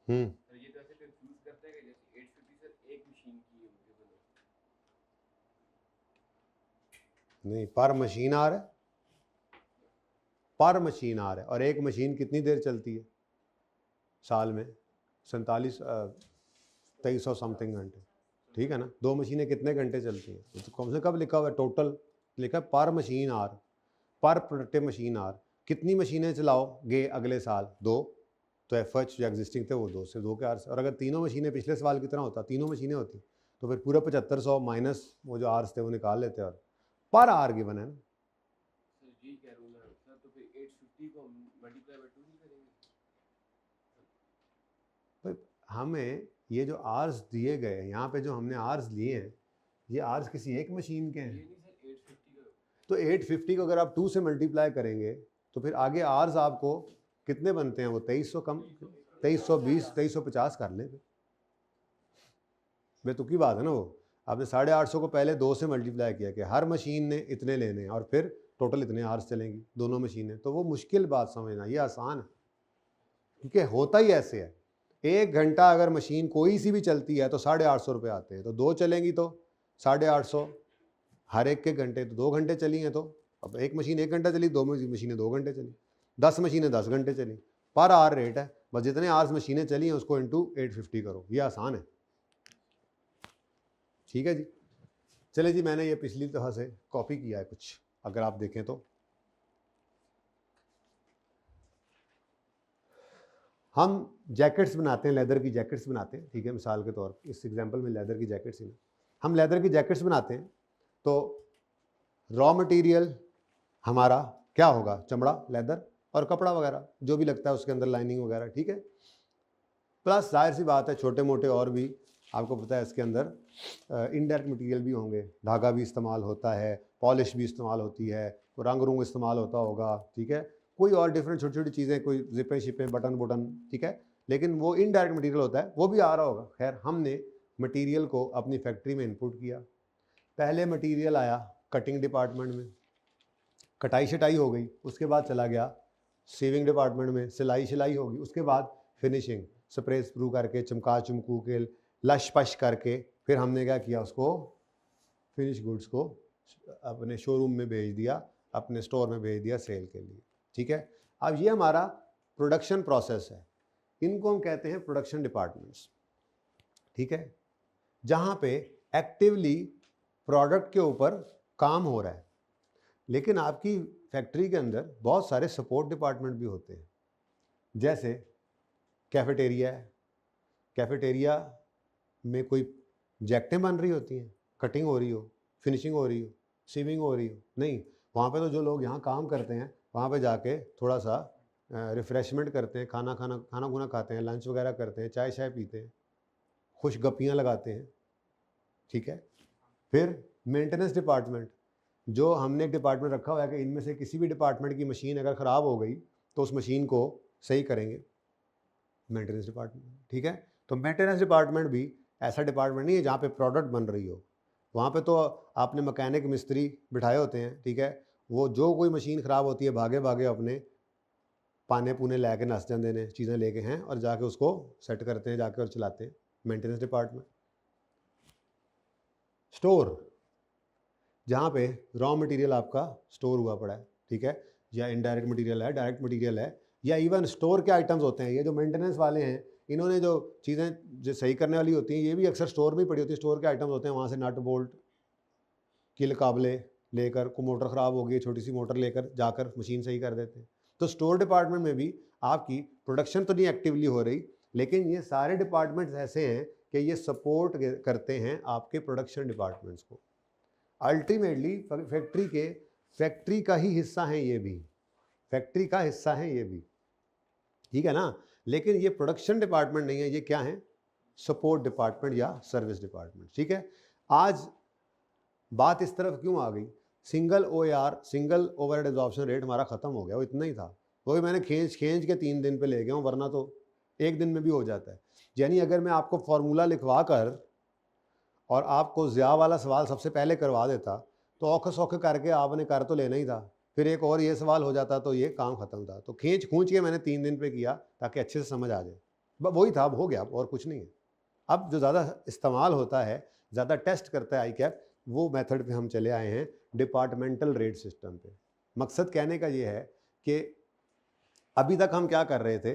ये तो ऐसे कंफ्यूज करता है कि जैसे 850 सर एक मशीन की है मुझे बना। नहीं पर मशीन आ रहा है, पर मशीन आ रहा है। और एक मशीन कितनी देर चलती है साल में? 2300 समथिंग घंटे, ठीक है ना। 2 मशीनें कितने घंटे चलती हैं? तो कम से कम लिखा हुआ है टोटल, लिखा है पर मशीन आर, पर प्रोडक्टिव मशीन आर। कितनी मशीनें चलाओगे अगले साल? 2। तो FH जो एग्जिस्टिंग थे वो 2 से 2 के आर्स। और अगर तीनों मशीनें पिछले सवाल की तरह होता, तीनों मशीनें होती तो फिर पूरा 7500 माइनस वो जो आर्स थे वो निकाल लेते। और पर आर गिवन है ना सर जी कह रहा हूँ मैं सर, तो फिर 850 को मल्टीप्लाई बाय 2 नहीं करेंगे? हमें ये जो आर्स दिए गए हैं यहाँ पे, जो हमने आर्स लिए हैं, ये आर्स किसी एक मशीन के ये हैं। नहीं सर 850 का। तो 850 को अगर आप 2 से मल्टीप्लाई करेंगे तो फिर आगे आर्स आपको कितने बनते हैं? वो 2300 कम 2320 2350 कर लें। बेतुकी बात है ना वो। आपने 850 को पहले 2 से मल्टीप्लाई किया कि हर मशीन ने इतने लेने हैं और फिर टोटल इतने आर्स चलेंगी दोनों मशीनें। तो वो मुश्किल बात समझना, ये आसान है क्योंकि होता ही ऐसे है। 1 घंटा अगर मशीन कोई सी भी चलती है तो 850 रुपये आते हैं। तो 2 चलेंगी तो 850 हर एक के घंटे। तो 2 घंटे चली हैं तो अब एक मशीन 1 घंटा चली, 2 मशीनें 2 घंटे चली, 10 मशीनें 10 घंटे चली। पर आर रेट है, बस जितने आर्स मशीनें चली हैं उसको इंटू 850 करो, ये आसान है। ठीक है जी। चले जी, मैंने ये पिछली दफ़ा से कॉपी किया है कुछ, अगर आप देखें तो। हम जैकेट्स बनाते हैं, लेदर की जैकेट्स बनाते हैं, ठीक है। मिसाल के तौर पर इस एग्जांपल में लेदर की जैकेट्स ही ना, हम लेदर की जैकेट्स बनाते हैं। तो रॉ मटेरियल हमारा क्या होगा, चमड़ा, लेदर और कपड़ा वगैरह जो भी लगता है उसके अंदर, लाइनिंग वगैरह, ठीक है। प्लस जाहिर सी बात है छोटे मोटे और भी आपको पता है इसके अंदर इनडायरेक्ट मटेरियल भी होंगे, धागा भी इस्तेमाल होता है, पॉलिश भी इस्तेमाल होती है, रंग रूंग इस्तेमाल होता होगा, ठीक है, कोई और डिफरेंट छोटी छोटी चीज़ें, कोई जिपें शिपें, बटन बुटन, ठीक है, लेकिन वो इनडायरेक्ट मटेरियल होता है, वो भी आ रहा होगा। खैर, हमने मटेरियल को अपनी फैक्ट्री में इनपुट किया। पहले मटेरियल आया कटिंग डिपार्टमेंट में, कटाई शटाई हो गई, उसके बाद चला गया सीविंग डिपार्टमेंट में, सिलाई शिलाई होगी, उसके बाद फिनिशिंग, स्प्रे स्प्रू करके, चमका चमकू के, लश पश करके, फिर हमने क्या किया, उसको फिनिश गुड्स को अपने शोरूम में भेज दिया, अपने स्टोर में भेज दिया सेल के लिए, ठीक है। अब ये हमारा प्रोडक्शन प्रोसेस है, इनको हम कहते हैं प्रोडक्शन डिपार्टमेंट्स, ठीक है, जहाँ पे एक्टिवली प्रोडक्ट के ऊपर काम हो रहा है। लेकिन आपकी फैक्ट्री के अंदर बहुत सारे सपोर्ट डिपार्टमेंट भी होते हैं, जैसे कैफेटेरिया है, कैफेटेरिया में कोई जैक्टें बन रही होती हैं, कटिंग हो रही हो, फिनिशिंग हो रही हो, सीविंग हो रही हो, नहीं, वहाँ पे तो जो लोग यहाँ काम करते हैं वहाँ पे जाके थोड़ा सा रिफ़्रेशमेंट करते हैं, खाना खुना खाते हैं, लंच वगैरह करते हैं, चाय शाय पीते हैं, खुश गप्पियाँ लगाते हैं, ठीक है। फिर मेंटेनेंस डिपार्टमेंट, जो हमने एक डिपार्टमेंट रखा हुआ है कि इनमें से किसी भी डिपार्टमेंट की मशीन अगर ख़राब हो गई तो उस मशीन को सही करेंगे, मेंटेनेंस डिपार्टमेंट, ठीक है। तो मेंटेनेंस डिपार्टमेंट भी ऐसा डिपार्टमेंट नहीं है जहाँ पे प्रोडक्ट बन रही हो, वहाँ पे तो आपने मैकेनिक मिस्त्री बिठाए होते हैं, ठीक है, वो जो कोई मशीन ख़राब होती है भागे भागे अपने पाने पुने लैके नस जाते ने चीज़ें लेके हैं और जाके उसको सेट करते हैं जाके और चलाते हैं, मेंटेनेंस डिपार्टमेंट। स्टोर, जहाँ पे रॉ मटेरियल आपका स्टोर हुआ पड़ा है, ठीक है, या इनडायरेक्ट मटेरियल है, डायरेक्ट मटेरियल है, या इवन स्टोर के आइटम्स होते हैं, ये जो मेंटेनेंस वाले हैं इन्होंने जो चीज़ें जो सही करने वाली होती हैं ये भी अक्सर स्टोर में ही पड़ी होती है, स्टोर के आइटम्स होते हैं, वहाँ से नट बोल्ट किल काबले लेकर, को मोटर ख़राब हो गई, छोटी सी मोटर लेकर जाकर मशीन सही कर देते हैं। तो स्टोर डिपार्टमेंट में भी आपकी प्रोडक्शन तो नहीं एक्टिवली हो रही, लेकिन ये सारे डिपार्टमेंट्स ऐसे हैं कि ये सपोर्ट करते हैं आपके प्रोडक्शन डिपार्टमेंट्स को। अल्टीमेटली फैक्ट्री का ही हिस्सा है ये भी, फैक्ट्री का हिस्सा है ये भी, ठीक है ना। लेकिन ये प्रोडक्शन डिपार्टमेंट नहीं है, ये क्या है, सपोर्ट डिपार्टमेंट या सर्विस डिपार्टमेंट, ठीक है। आज बात इस तरफ क्यों आ गई, single OAR, single overhead absorption rate हमारा ख़त्म हो गया, वो इतना ही था, वो भी मैंने खींच के 3 दिन पे ले गया हूँ, वरना तो 1 दिन में भी हो जाता है। यानी अगर मैं आपको फॉर्मूला लिखवा कर और आपको ज़िया वाला सवाल सबसे पहले करवा देता तो औखे सौखे करके आपने कर तो लेना ही था, फिर एक और ये सवाल हो जाता तो ये काम ख़त्म था। तो खींच के मैंने 3 दिन पे किया ताकि अच्छे से समझ आ जाए, वही था, अब हो गया, और कुछ नहीं है। अब जो ज़्यादा इस्तेमाल होता है, ज़्यादा टेस्ट करता है आई-कैप, वो मेथड पे हम चले आए हैं डिपार्टमेंटल रेट सिस्टम पे। मकसद कहने का ये है कि अभी तक हम क्या कर रहे थे,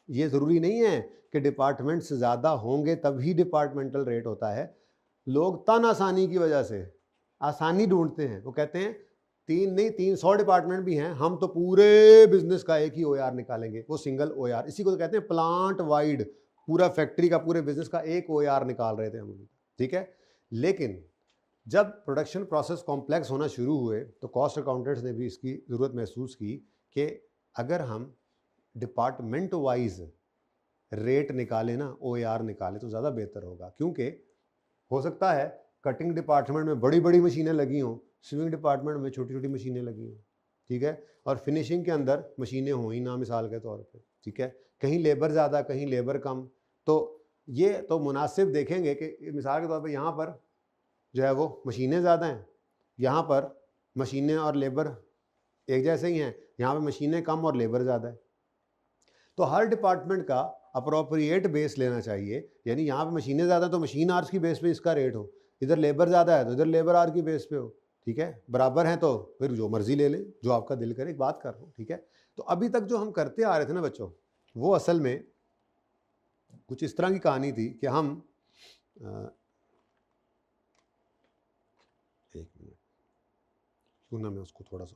ये ज़रूरी नहीं है कि डिपार्टमेंट्स ज़्यादा होंगे तभी डिपार्टमेंटल रेट होता है। लोग तन आसानी की वजह से आसानी ढूंढते हैं, वो कहते हैं 3 नहीं 300 डिपार्टमेंट भी हैं, हम तो पूरे बिजनेस का एक ही OAR निकालेंगे, वो सिंगल OAR, इसी को तो कहते हैं प्लांट वाइड, पूरा फैक्ट्री का, पूरे बिजनेस का एक OAR निकाल रहे थे हम, ठीक है। लेकिन जब प्रोडक्शन प्रोसेस कॉम्प्लेक्स होना शुरू हुए तो कॉस्ट अकाउंटेंट्स ने भी इसकी ज़रूरत महसूस की कि अगर हम डिपार्टमेंट वाइज रेट निकालें ना, OAR निकालें तो ज़्यादा बेहतर होगा, क्योंकि हो सकता है कटिंग डिपार्टमेंट में बड़ी बड़ी मशीनें लगी हों, स्विंग डिपार्टमेंट में छोटी छोटी मशीनें लगी हों, ठीक है, और फिनिशिंग के अंदर मशीनें हों ही ना, मिसाल के तौर पे, ठीक है, कहीं लेबर ज़्यादा कहीं लेबर कम, तो ये तो मुनासिब देखेंगे कि मिसाल के तौर पे यहाँ पर जो है वो मशीनें ज़्यादा हैं, यहाँ पर मशीनें और लेबर एक जैसे ही हैं, यहाँ पर मशीनें कम और लेबर ज़्यादा है। तो हर डिपार्टमेंट का अप्रोप्रिएट बेस लेना चाहिए, यानी यहाँ पे मशीनें ज़्यादा तो मशीन आर्स की बेस पे इसका रेट हो, इधर लेबर ज़्यादा है तो इधर लेबर आर की बेस पे हो, ठीक है, बराबर है तो फिर जो मर्जी ले लें, जो आपका दिल करे, एक बात कर रहा हूँ, ठीक है। तो अभी तक जो हम करते आ रहे थे ना बच्चों, वो असल में कुछ इस तरह की कहानी थी कि हम एक मिनट सुनना, मैं उसको थोड़ा सा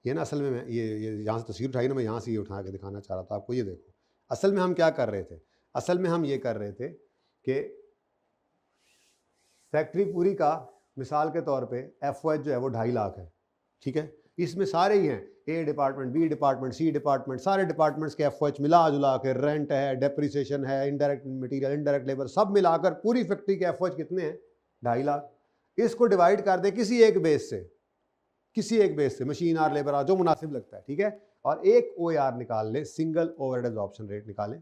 ये ना असल में मैं ये यहाँ से तस्वीर उठाई ना, मैं यहाँ से ये उठा के दिखाना चाह रहा था आपको, ये देखो, असल में हम क्या कर रहे थे, असल में हम ये कर रहे थे कि फैक्ट्री पूरी का मिसाल के तौर पे एफओएच जो है वो 2.5 लाख है, ठीक है। इसमें सारे ही हैं, A department, B department, C department, सारे डिपार्टमेंट्स के एफओएच मिला जुला के, रेंट है, डेप्रिसिएशन है, इनडायरेक्ट मटेरियल, इनडायरेक्ट लेबर, सब मिलाकर पूरी फैक्ट्री के एफओएच कितने हैं? 2.5 लाख। इसको डिवाइड कर दे किसी एक बेस से, किसी एक बेस से, मशीन आर, लेबर आर, जो मुनासिब लगता है, ठीक है। और एक OAR निकाल ले, सिंगल ओवरहेड एब्जॉर्प्शन रेट निकालें,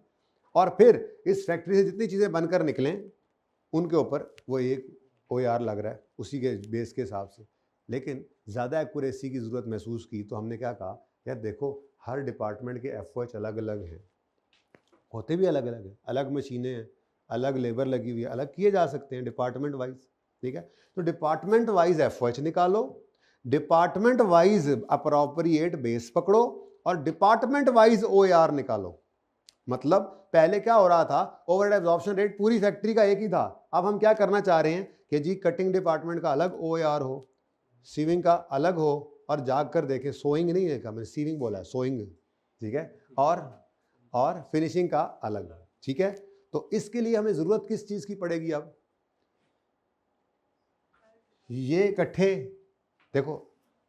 और फिर इस फैक्ट्री से जितनी चीज़ें बनकर निकलें उनके ऊपर वो एक OAR लग रहा है उसी के बेस के हिसाब से। लेकिन ज़्यादा एक्यूरेसी की ज़रूरत महसूस की तो हमने क्या कहा, यार देखो हर डिपार्टमेंट के एफओएच अलग अलग हैं, होते भी अलग अलग हैं, अलग मशीनें हैं, अलग लेबर लगी हुई है, अलग किए जा सकते हैं डिपार्टमेंट वाइज, ठीक है। तो डिपार्टमेंट वाइज एफओएच निकालो, डिपार्टमेंट वाइज अप्रोप्रिएट बेस पकड़ो, और डिपार्टमेंट वाइज OAR निकालो। मतलब पहले क्या हो रहा था, ओवरहेड एब्जॉर्प्शन रेट पूरी फैक्ट्री का एक ही था। अब हम क्या करना चाह रहे हैं कि जी कटिंग डिपार्टमेंट का अलग OAR हो, सीविंग का अलग हो, और जाग कर देखें, सोइंग नहीं है का, मैंने सीविंग बोला है, सोइंग, ठीक है, और फिनिशिंग का अलग, ठीक है। तो इसके लिए हमें ज़रूरत किस चीज़ की पड़ेगी? अब ये इकट्ठे देखो,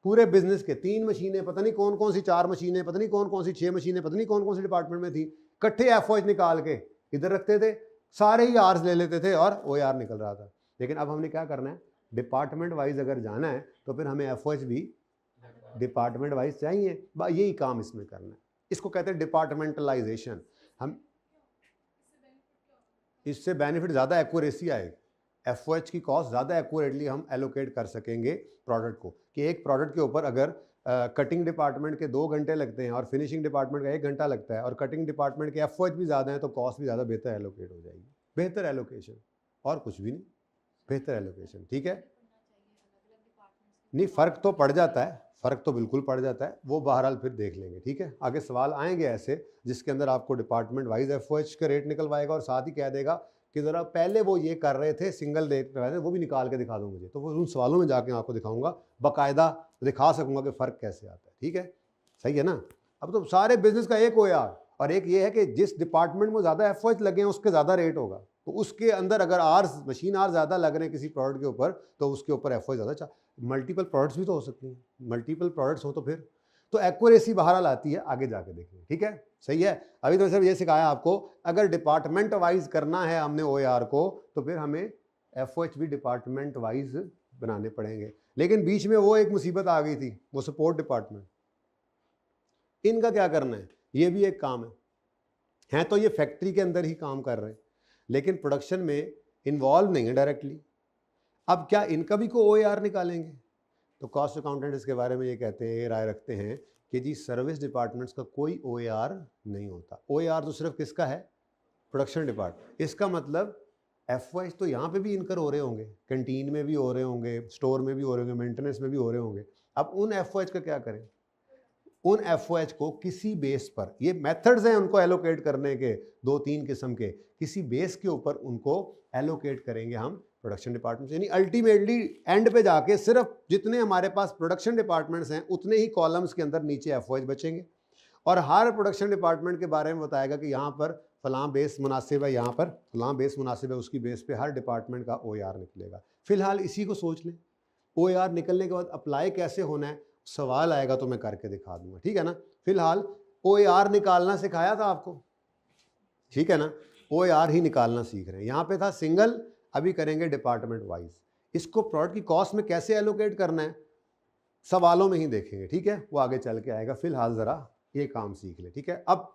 पूरे बिजनेस के 3 मशीनें, पता नहीं कौन कौन सी 4 मशीनें, पता नहीं कौन कौन सी 6 मशीनें, पता नहीं कौन कौन सी डिपार्टमेंट में थी, इकट्ठे एफओएच निकाल के इधर रखते थे, सारे ही आर्स ले लेते थे और OAR निकल रहा था। लेकिन अब हमने क्या करना है, डिपार्टमेंट वाइज अगर जाना है तो फिर हमें एफओएच भी डिपार्टमेंट वाइज चाहिए, यही काम इसमें करना है। इसको कहते हैं डिपार्टमेंटलाइजेशन। हम इससे बेनिफिट ज़्यादा एक्यूरेसी आएगी, एफओएच की कॉस्ट ज़्यादा एक्यूरेटली हम एलोकेट कर सकेंगे प्रोडक्ट को, कि एक प्रोडक्ट के ऊपर अगर कटिंग डिपार्टमेंट के 2 घंटे लगते हैं और फिनिशिंग डिपार्टमेंट का 1 घंटा लगता है, और कटिंग डिपार्टमेंट के एफओएच भी ज़्यादा है, तो कॉस्ट भी ज़्यादा बेहतर एलोकेट हो जाएगी। बेहतर एलोकेशन, और कुछ भी नहीं, बेहतर एलोकेशन, ठीक है। नहीं, फ़र्क तो पड़ जाता है, फ़र्क तो बिल्कुल पड़ जाता है, वो बहरहाल फिर देख लेंगे, ठीक है। आगे सवाल आएंगे ऐसे जिसके अंदर आपको डिपार्टमेंट वाइज एफओएच का रेट निकलवाएगा, और साथ ही कह देगा कि ज़रा पहले वो ये कर रहे थे, सिंगल रेट कर रहे थे, वो भी निकाल के दिखा दो मुझे, तो वो उन सवालों में जाके आपको दिखाऊंगा, बाकायदा दिखा सकूंगा कि फ़र्क कैसे आता है, ठीक है। सही है ना। अब तो सारे बिजनेस का एक OAR, और एक ये है कि जिस डिपार्टमेंट में ज़्यादा एफओएच लगे हैं उसके ज़्यादा रेट होगा, तो उसके अंदर अगर मशीन आर ज़्यादा लग रहे हैं किसी प्रोडक्ट के ऊपर, तो उसके ऊपर एफओएच ज़्यादा। मल्टीपल प्रोडक्ट्स भी तो हो सकती हैं, मल्टीपल प्रोडक्ट्स हो तो फिर तो एक्यूरेसी बहरहाल आती है, आगे जाके देखेंगे, ठीक है। सही है। अभी तो सिर्फ ये सिखाया आपको, अगर डिपार्टमेंट वाइज करना है हमने OAR को, तो फिर हमें एफओएच भी डिपार्टमेंट वाइज बनाने पड़ेंगे। लेकिन बीच में वो एक मुसीबत आ गई थी, वो सपोर्ट डिपार्टमेंट, इनका क्या करना है? ये भी एक काम है तो ये फैक्ट्री के अंदर ही काम कर रहे हैं, लेकिन प्रोडक्शन में इन्वॉल्व नहीं है डायरेक्टली। अब क्या इनका भी को OAR निकालेंगे? तो कॉस्ट अकाउंटेंट इसके बारे में ये कहते हैं, राय रखते हैं कि जी सर्विस डिपार्टमेंट्स का कोई OAR नहीं होता। OAR तो सिर्फ किसका है? Production department. इसका मतलब एफओएच तो यहाँ पे भी इनकर हो रहे होंगे, कैंटीन में भी हो रहे होंगे, स्टोर में भी हो रहे होंगे, मेंटेनेंस में भी हो रहे होंगे। अब उन एफओएच का क्या करें? उन एफओएच को किसी बेस पर, ये मेथड्स हैं उनको एलोकेट करने के 2-3 किस्म के, किसी बेस के ऊपर उनको एलोकेट करेंगे हम प्रोडक्शन डिपार्टमेंट से। यानी अल्टीमेटली एंड पे जाके सिर्फ जितने हमारे पास प्रोडक्शन डिपार्टमेंट्स हैं उतने ही कॉलम्स के अंदर नीचे एफओएच बचेंगे, और हर प्रोडक्शन डिपार्टमेंट के बारे में बताएगा कि यहाँ पर फलां बेस मुनासिब है, यहाँ पर फलां बेस मुनासिब है, उसकी बेस पे हर डिपार्टमेंट का OAR निकलेगा। फिलहाल इसी को सोच लें। OAR निकलने के बाद अप्लाई कैसे होना है, सवाल आएगा तो मैं करके दिखा दूंगा, ठीक है ना। फिलहाल OAR निकालना सिखाया था आपको, ठीक है ना। OAR ही निकालना सीख रहे हैं। यहाँ पे था सिंगल, अभी करेंगे डिपार्टमेंट वाइज। इसको प्रोडक्ट की कॉस्ट में कैसे एलोकेट करना है, सवालों में ही देखेंगे, ठीक है, वो आगे चल के आएगा। फिलहाल ज़रा ये काम सीख ले, ठीक है। अब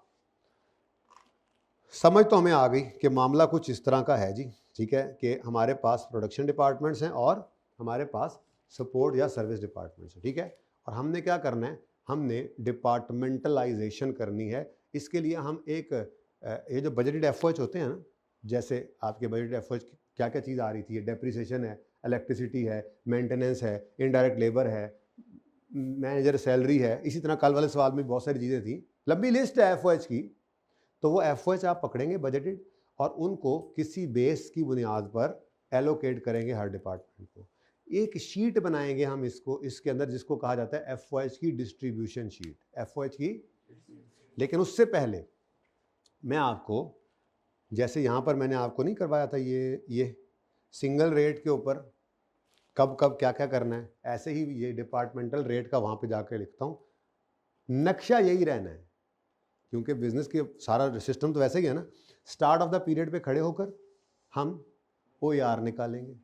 समझ तो हमें आ गई कि मामला कुछ इस तरह का है जी, ठीक है, कि हमारे पास प्रोडक्शन डिपार्टमेंट्स हैं और हमारे पास सपोर्ट या सर्विस डिपार्टमेंट्स हैं, ठीक है। और हमने क्या करना है, हमने डिपार्टमेंटलाइजेशन करनी है। इसके लिए हम एक ये जो बजटेड एफओएच होते हैं ना, जैसे आपके बजटेड एफओएच क्या क्या चीज़ आ रही थी, डेप्रिसिएशन है, इलेक्ट्रिसिटी है, मेंटेनेंस है, इनडायरेक्ट लेबर है, मैनेजर सैलरी है, इसी तरह कल वाले सवाल में बहुत सारी चीज़ें थी, लंबी लिस्ट है एफओएच की। तो वो एफओएच आप पकड़ेंगे बजटेड, और उनको किसी बेस की बुनियाद पर एलोकेट करेंगे हर डिपार्टमेंट को। एक शीट बनाएंगे हम इसको, इसके अंदर, जिसको कहा जाता है एफओएच की डिस्ट्रीब्यूशन शीट, एफओएच की। लेकिन उससे पहले मैं आपको जैसे यहाँ पर मैंने आपको नहीं करवाया था ये सिंगल रेट के ऊपर कब कब क्या क्या करना है, ऐसे ही ये डिपार्टमेंटल रेट का वहाँ पे जाकर लिखता हूँ। नक्शा यही रहना है, क्योंकि बिजनेस के सारा सिस्टम तो वैसे ही है ना। स्टार्ट ऑफ द पीरियड पे खड़े होकर हम OAR निकालेंगे,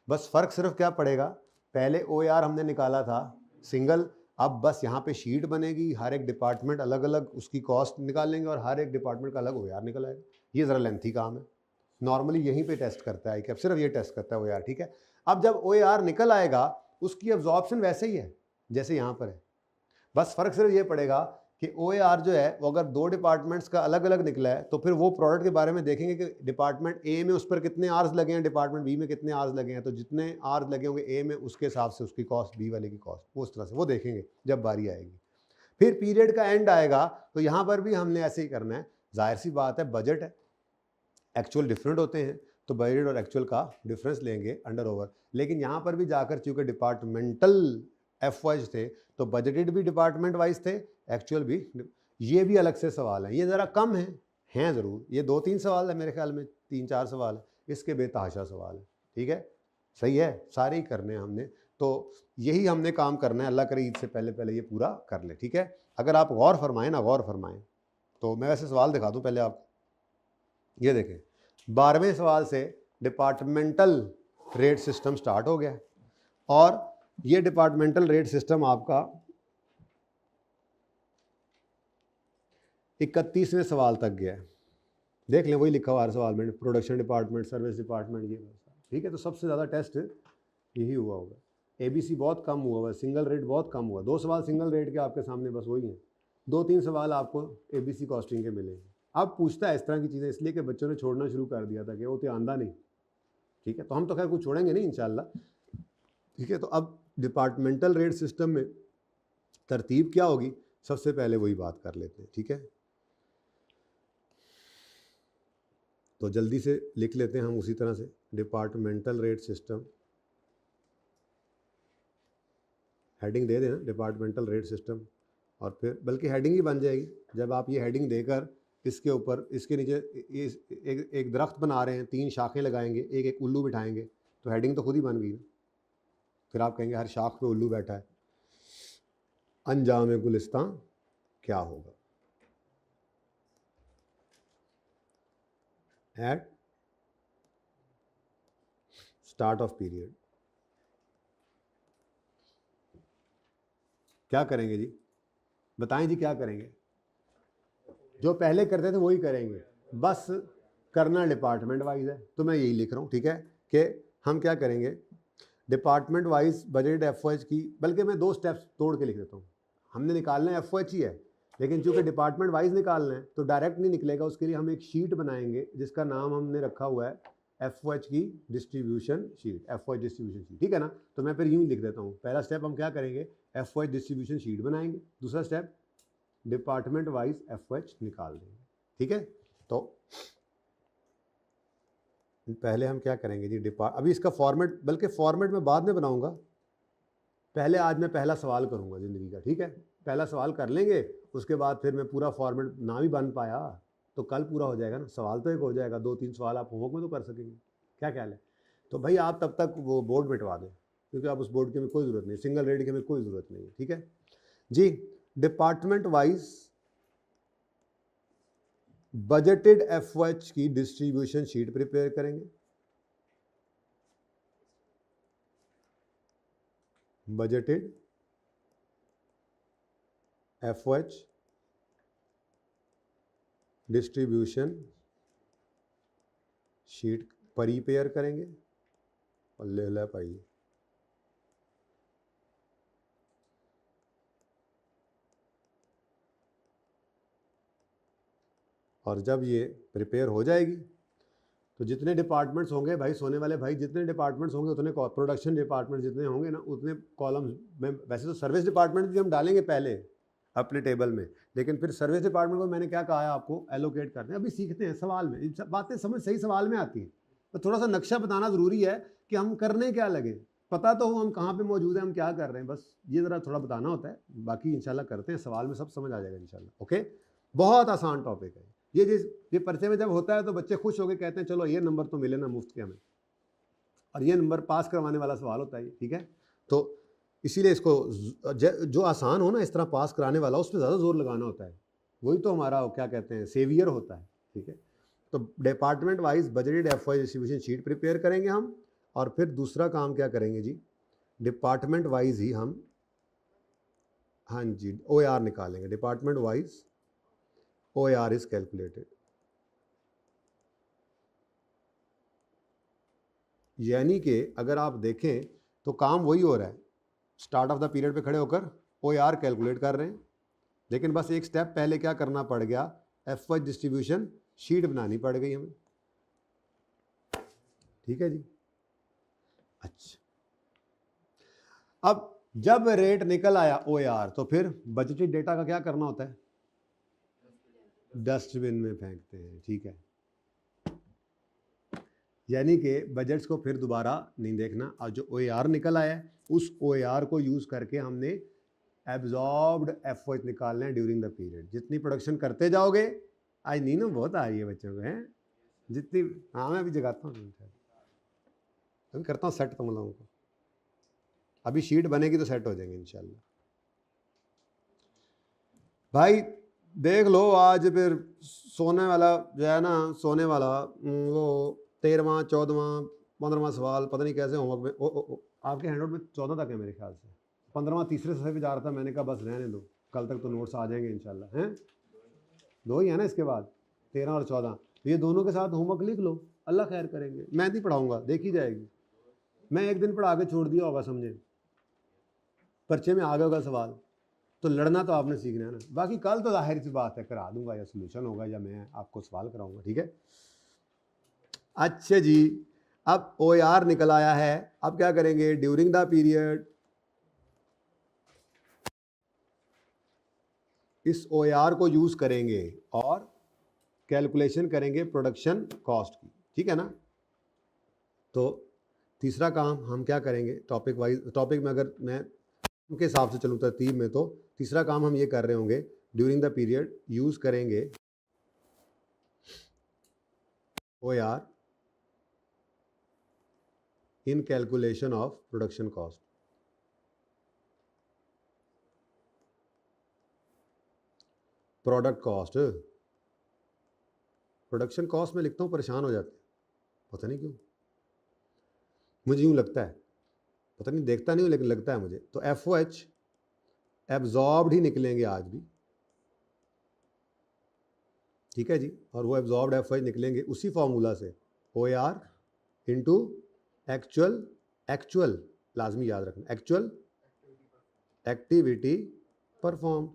बस फ़र्क सिर्फ क्या पड़ेगा, पहले OAR हमने निकाला था सिंगल, अब बस यहाँ पे शीट बनेगी, हर एक डिपार्टमेंट अलग अलग उसकी कॉस्ट निकाल लेंगे और हर एक डिपार्टमेंट का अलग OAR निकल आएगा। ये ज़रा लेंथी काम है, नॉर्मली यहीं पे टेस्ट करता है ICAP, सिर्फ ये टेस्ट करता है OAR, ठीक है। अब जब OAR निकल आएगा उसकी एब्जॉर्प्शन वैसे ही है जैसे यहाँ पर है, बस फ़र्क सिर्फ ये पड़ेगा कि OAR जो है वो अगर 2 डिपार्टमेंट्स का अलग अलग निकला है तो फिर वो प्रोडक्ट के बारे में देखेंगे कि डिपार्टमेंट A में उस पर कितने आवर्स लगे हैं, डिपार्टमेंट B में कितने आवर्स लगे हैं, तो जितने आवर्स लगे होंगे A में उसके हिसाब से उसकी कॉस्ट B वाले की कॉस्ट, वो उस तरह से वो देखेंगे जब बारी आएगी। फिर पीरियड का एंड आएगा तो यहाँ पर भी हमने ऐसे ही करना है। जाहिर सी बात है, बजट है, एक्चुअल डिफरेंट होते हैं, तो बजट और एक्चुअल का डिफरेंस लेंगे अंडर ओवर। लेकिन यहाँ पर भी जाकर चूँकि डिपार्टमेंटल FYs थे तो बजटेड भी डिपार्टमेंट वाइज थे, एक्चुअल भी। ये भी अलग से सवाल है, ये ज़रा कम हैं ज़रूर, ये 2-3 सवाल है मेरे ख्याल में, 3-4 सवाल है, इसके बेतहाशा सवाल है, ठीक है, सही है, सारे ही करने हैं हमने। तो यही हमने काम करना है, अल्लाह करे ईद से पहले पहले ये पूरा कर ले, ठीक है। अगर आप गौर फरमाएं ना, गौर फरमाएं, तो मैं वैसे सवाल दिखा दूं पहले आपको, ये देखें 12वें सवाल से डिपार्टमेंटल रेट सिस्टम स्टार्ट हो गया और ये डिपार्टमेंटल रेट सिस्टम आपका 31वें सवाल तक गया है। देख लें, वही लिखा हुआ हर सवाल में, प्रोडक्शन डिपार्टमेंट, सर्विस डिपार्टमेंट, ये ठीक है। तो सबसे ज़्यादा टेस्ट यही हुआ होगा, ABC बहुत कम हुआ हुआ, सिंगल रेट बहुत कम हुआ, 2 सवाल सिंगल रेट के आपके सामने बस वही हैं, 2-3 सवाल आपको ABC कॉस्टिंग के मिलेंगे। अब पूछता है इस तरह की चीज़ें इसलिए कि बच्चों ने छोड़ना शुरू कर दिया था कि वो तो आंदा नहीं, ठीक है। तो हम तो खैर कुछ छोड़ेंगे नहीं इंशाल्लाह, ठीक है। तो अब डिपार्टमेंटल रेट सिस्टम में तरतीब क्या होगी, सबसे पहले वही बात कर लेते हैं, ठीक है। तो जल्दी से लिख लेते हैं हम उसी तरह से, डिपार्टमेंटल रेट सिस्टम, हेडिंग दे देना डिपार्टमेंटल रेट सिस्टम, और फिर बल्कि हेडिंग ही बन जाएगी जब आप ये हेडिंग देकर इसके ऊपर इसके नीचे एक दरख्त बना रहे हैं, 3 शाखें लगाएंगे, एक एक उल्लू बिठाएंगे, तो हेडिंग तो खुद ही बन गई ना। फिर आप कहेंगे हर शाख पे उल्लू बैठा है, अंजाम गुलिस्तां क्या होगा, एट स्टार्ट ऑफ पीरियड। क्या करेंगे जी, बताएं जी क्या करेंगे, जो पहले करते थे वही करेंगे, बस करना डिपार्टमेंट वाइज है। तो मैं यही लिख रहा हूँ, ठीक है, कि हम क्या करेंगे, डिपार्टमेंट वाइज बजट FYs की, बल्कि मैं 2 स्टेप्स तोड़ के लिख देता हूँ। हमने निकालना है FYs ही है, लेकिन चूंकि डिपार्टमेंट वाइज निकालना है तो डायरेक्ट नहीं निकलेगा, उसके लिए हम एक शीट बनाएंगे जिसका नाम हमने रखा हुआ है FYs की distribution sheet, FY distribution sheet, ठीक है ना। तो मैं फिर यूँ लिख देता हूँ, पहला स्टेप हम क्या करेंगे, FY डिस्ट्रीब्यूशन शीट बनाएंगे, दूसरा स्टेप डिपार्टमेंट वाइज FYs निकाल देंगे, ठीक है। तो पहले हम क्या करेंगे जी, अभी इसका फॉर्मेट, बल्कि फॉर्मेट मैं बाद में बनाऊंगा, पहले आज मैं पहला सवाल करूंगा ज़िंदगी का, ठीक है, पहला सवाल कर लेंगे, उसके बाद फिर मैं पूरा फॉर्मेट ना भी बन पाया तो कल पूरा हो जाएगा ना, सवाल तो एक हो जाएगा, 2-3 सवाल आप होमवर्क में तो कर सकेंगे, क्या ख्याल है। तो भाई आप तब तक वो बोर्ड मिटवा दें, क्योंकि आप उस बोर्ड की हमें कोई ज़रूरत नहीं, सिंगल रेड की हमें कोई ज़रूरत नहीं है, ठीक है जी। डिपार्टमेंट वाइज बजटेड FYs की डिस्ट्रीब्यूशन शीट प्रिपेयर करेंगे, budgeted FYs distribution sheet prepare करेंगे, और ले ला पाइए, और जब ये प्रिपेयर हो जाएगी तो जितने डिपार्टमेंट्स होंगे भाई, सोने वाले भाई, जितने डिपार्टमेंट्स होंगे उतने, प्रोडक्शन डिपार्टमेंट जितने होंगे ना उतने कॉलम्स में, वैसे तो सर्विस डिपार्टमेंट भी हम डालेंगे पहले अपने टेबल में, लेकिन फिर सर्विस डिपार्टमेंट को मैंने क्या कहा है आपको, एलोकेट करते हैं, अभी सीखते हैं, सवाल में बातें समझ सही सवाल में आती हैं, तो थोड़ा सा नक्शा बताना ज़रूरी है कि हम करने क्या लगे, पता तो हो हम कहाँ पे मौजूद हैं, हम क्या कर रहे हैं, बस ये ज़रा थोड़ा बताना होता है, बाकी इंशाल्लाह करते हैं, सवाल में सब समझ आ जाएगा इंशाल्लाह, ओके। बहुत आसान टॉपिक है, ये पर्चे में जब होता है तो बच्चे खुश होकर कहते हैं चलो ये नंबर तो मिले ना मुफ्त के हमें, और ये नंबर पास करवाने वाला सवाल होता है ये, ठीक है। तो इसीलिए इसको जो आसान हो ना इस तरह पास कराने वाला, उस पर ज़्यादा जोर लगाना होता है, वही तो हमारा क्या कहते हैं सेवियर होता है, ठीक है। तो department wise budgeted FY distribution sheet prepare करेंगे हम, और फिर दूसरा काम क्या करेंगे जी, डिपार्टमेंट वाइज ही हम, हाँ जी, OAR निकालेंगे। Department wise OAR is calculated, यानी कि अगर आप देखें तो काम वही हो रहा है, स्टार्ट ऑफ द पीरियड पे खड़े होकर OAR कैलकुलेट कर रहे हैं, लेकिन बस एक स्टेप पहले क्या करना पड़ गया, एफवाई डिस्ट्रीब्यूशन शीट बनानी पड़ गई हमें, ठीक है जी। अच्छा, अब जब रेट निकल आया OAR तो फिर बजटेड डेटा का क्या करना होता है, डस्टबिन में फेंकते हैं, ठीक है। यानी कि बजट्स को फिर दोबारा नहीं देखना, और जो OAR निकल आया है उस OAR को यूज़ करके हमने एब्जॉर्ब्ड एफवाई निकालना है ड्यूरिंग द पीरियड। जितनी प्रोडक्शन करते जाओगे, आज नींद बहुत आ रही है बच्चों को, हैं जितनी, हाँ मैं अभी जगाता हूँ, अभी करता हूँ सेट तुम लोगों को, अभी शीट बनेगी तो सेट हो जाएंगे इंशाल्लाह। भाई देख लो आज फिर सोने वाला जो है ना, सोने वाला वो 13वां 14वां 15वां सवाल पता नहीं कैसे होमवर्क में, आपके हैंडआउट में 14 तक है मेरे ख्याल से, 15वां तीसरे सफ़े पे जा रहा था, मैंने कहा बस रहने दो, कल तक तो नोट्स आ जाएंगे इंशाल्लाह, हैं 2 ही है ना इसके बाद, 13 और 14, तो ये दोनों के साथ होमवर्क लिख लो, अल्लाह खैर करेंगे, मैं नहीं पढ़ाऊँगा, देखी जाएगी, मैं एक दिन पढ़ा के छोड़ दिया होगा, समझे, पर्चे में आ गया होगा सवाल, तो लड़ना तो आपने सीखना है ना, बाकी कल तो जाहिर सी बात है करा दूंगा, या सोल्यूशन होगा या मैं आपको सवाल कराऊंगा, ठीक है। अच्छा जी, अब OAR निकल आया है, अब क्या करेंगे, ड्यूरिंग द पीरियड इस OAR को यूज करेंगे और कैलकुलेशन करेंगे प्रोडक्शन कॉस्ट की, ठीक है ना। तो तीसरा काम हम क्या करेंगे, टॉपिक वाइज, टॉपिक में अगर मैं उनके हिसाब से चलूँ तरतीब में, तो तीसरा काम हम ये कर रहे होंगे, ड्यूरिंग द पीरियड यूज करेंगे OAR in calculation of production cost. Product cost, production cost में लिखता हूँ परेशान हो जाते हैं, पता नहीं क्यों, मुझे यूँ लगता है, पता नहीं, देखता नहीं हूँ लेकिन लगता है मुझे। तो FOH एब्जॉर्ब्ड ही निकलेंगे आज भी, ठीक है जी, और वो एब्जॉर्ब्ड FOH निकलेंगे उसी फॉर्मूला से, OAR इंटू एक्चुअल, एक्चुअल लाजमी याद रखना, एक्चुअल एक्टिविटी परफॉर्म।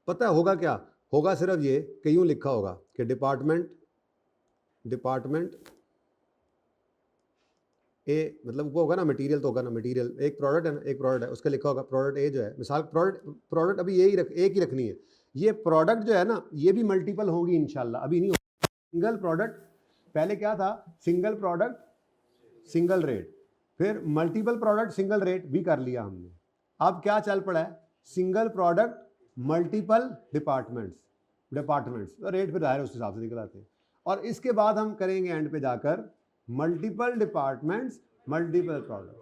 पता है होगा क्या, होगा सिर्फ ये कि यूँ लिखा होगा कि डिपार्टमेंट ए, मतलब वो होगा ना मटेरियल, तो होगा ना मटेरियल, एक प्रोडक्ट है ना, एक प्रोडक्ट है, उसका लिखा होगा प्रोडक्ट ए जो है, मिसाल प्रोडक्ट अभी यही एक ही रखनी है, ये प्रोडक्ट जो है ना ये भी मल्टीपल होगी इंशाल्लाह, अभी नहीं होगा। सिंगल प्रोडक्ट, पहले क्या था, सिंगल प्रोडक्ट सिंगल रेट, फिर मल्टीपल प्रोडक्ट सिंगल रेट भी कर लिया हमने, अब क्या चल पड़ा है, सिंगल प्रोडक्ट मल्टीपल डिपार्टमेंट्स, तो रेट फिर जाहिर उस हिसाब से निकल आते हैं, और इसके बाद हम करेंगे एंड पे जाकर मल्टीपल डिपार्टमेंट्स मल्टीपल प्रोडक्ट,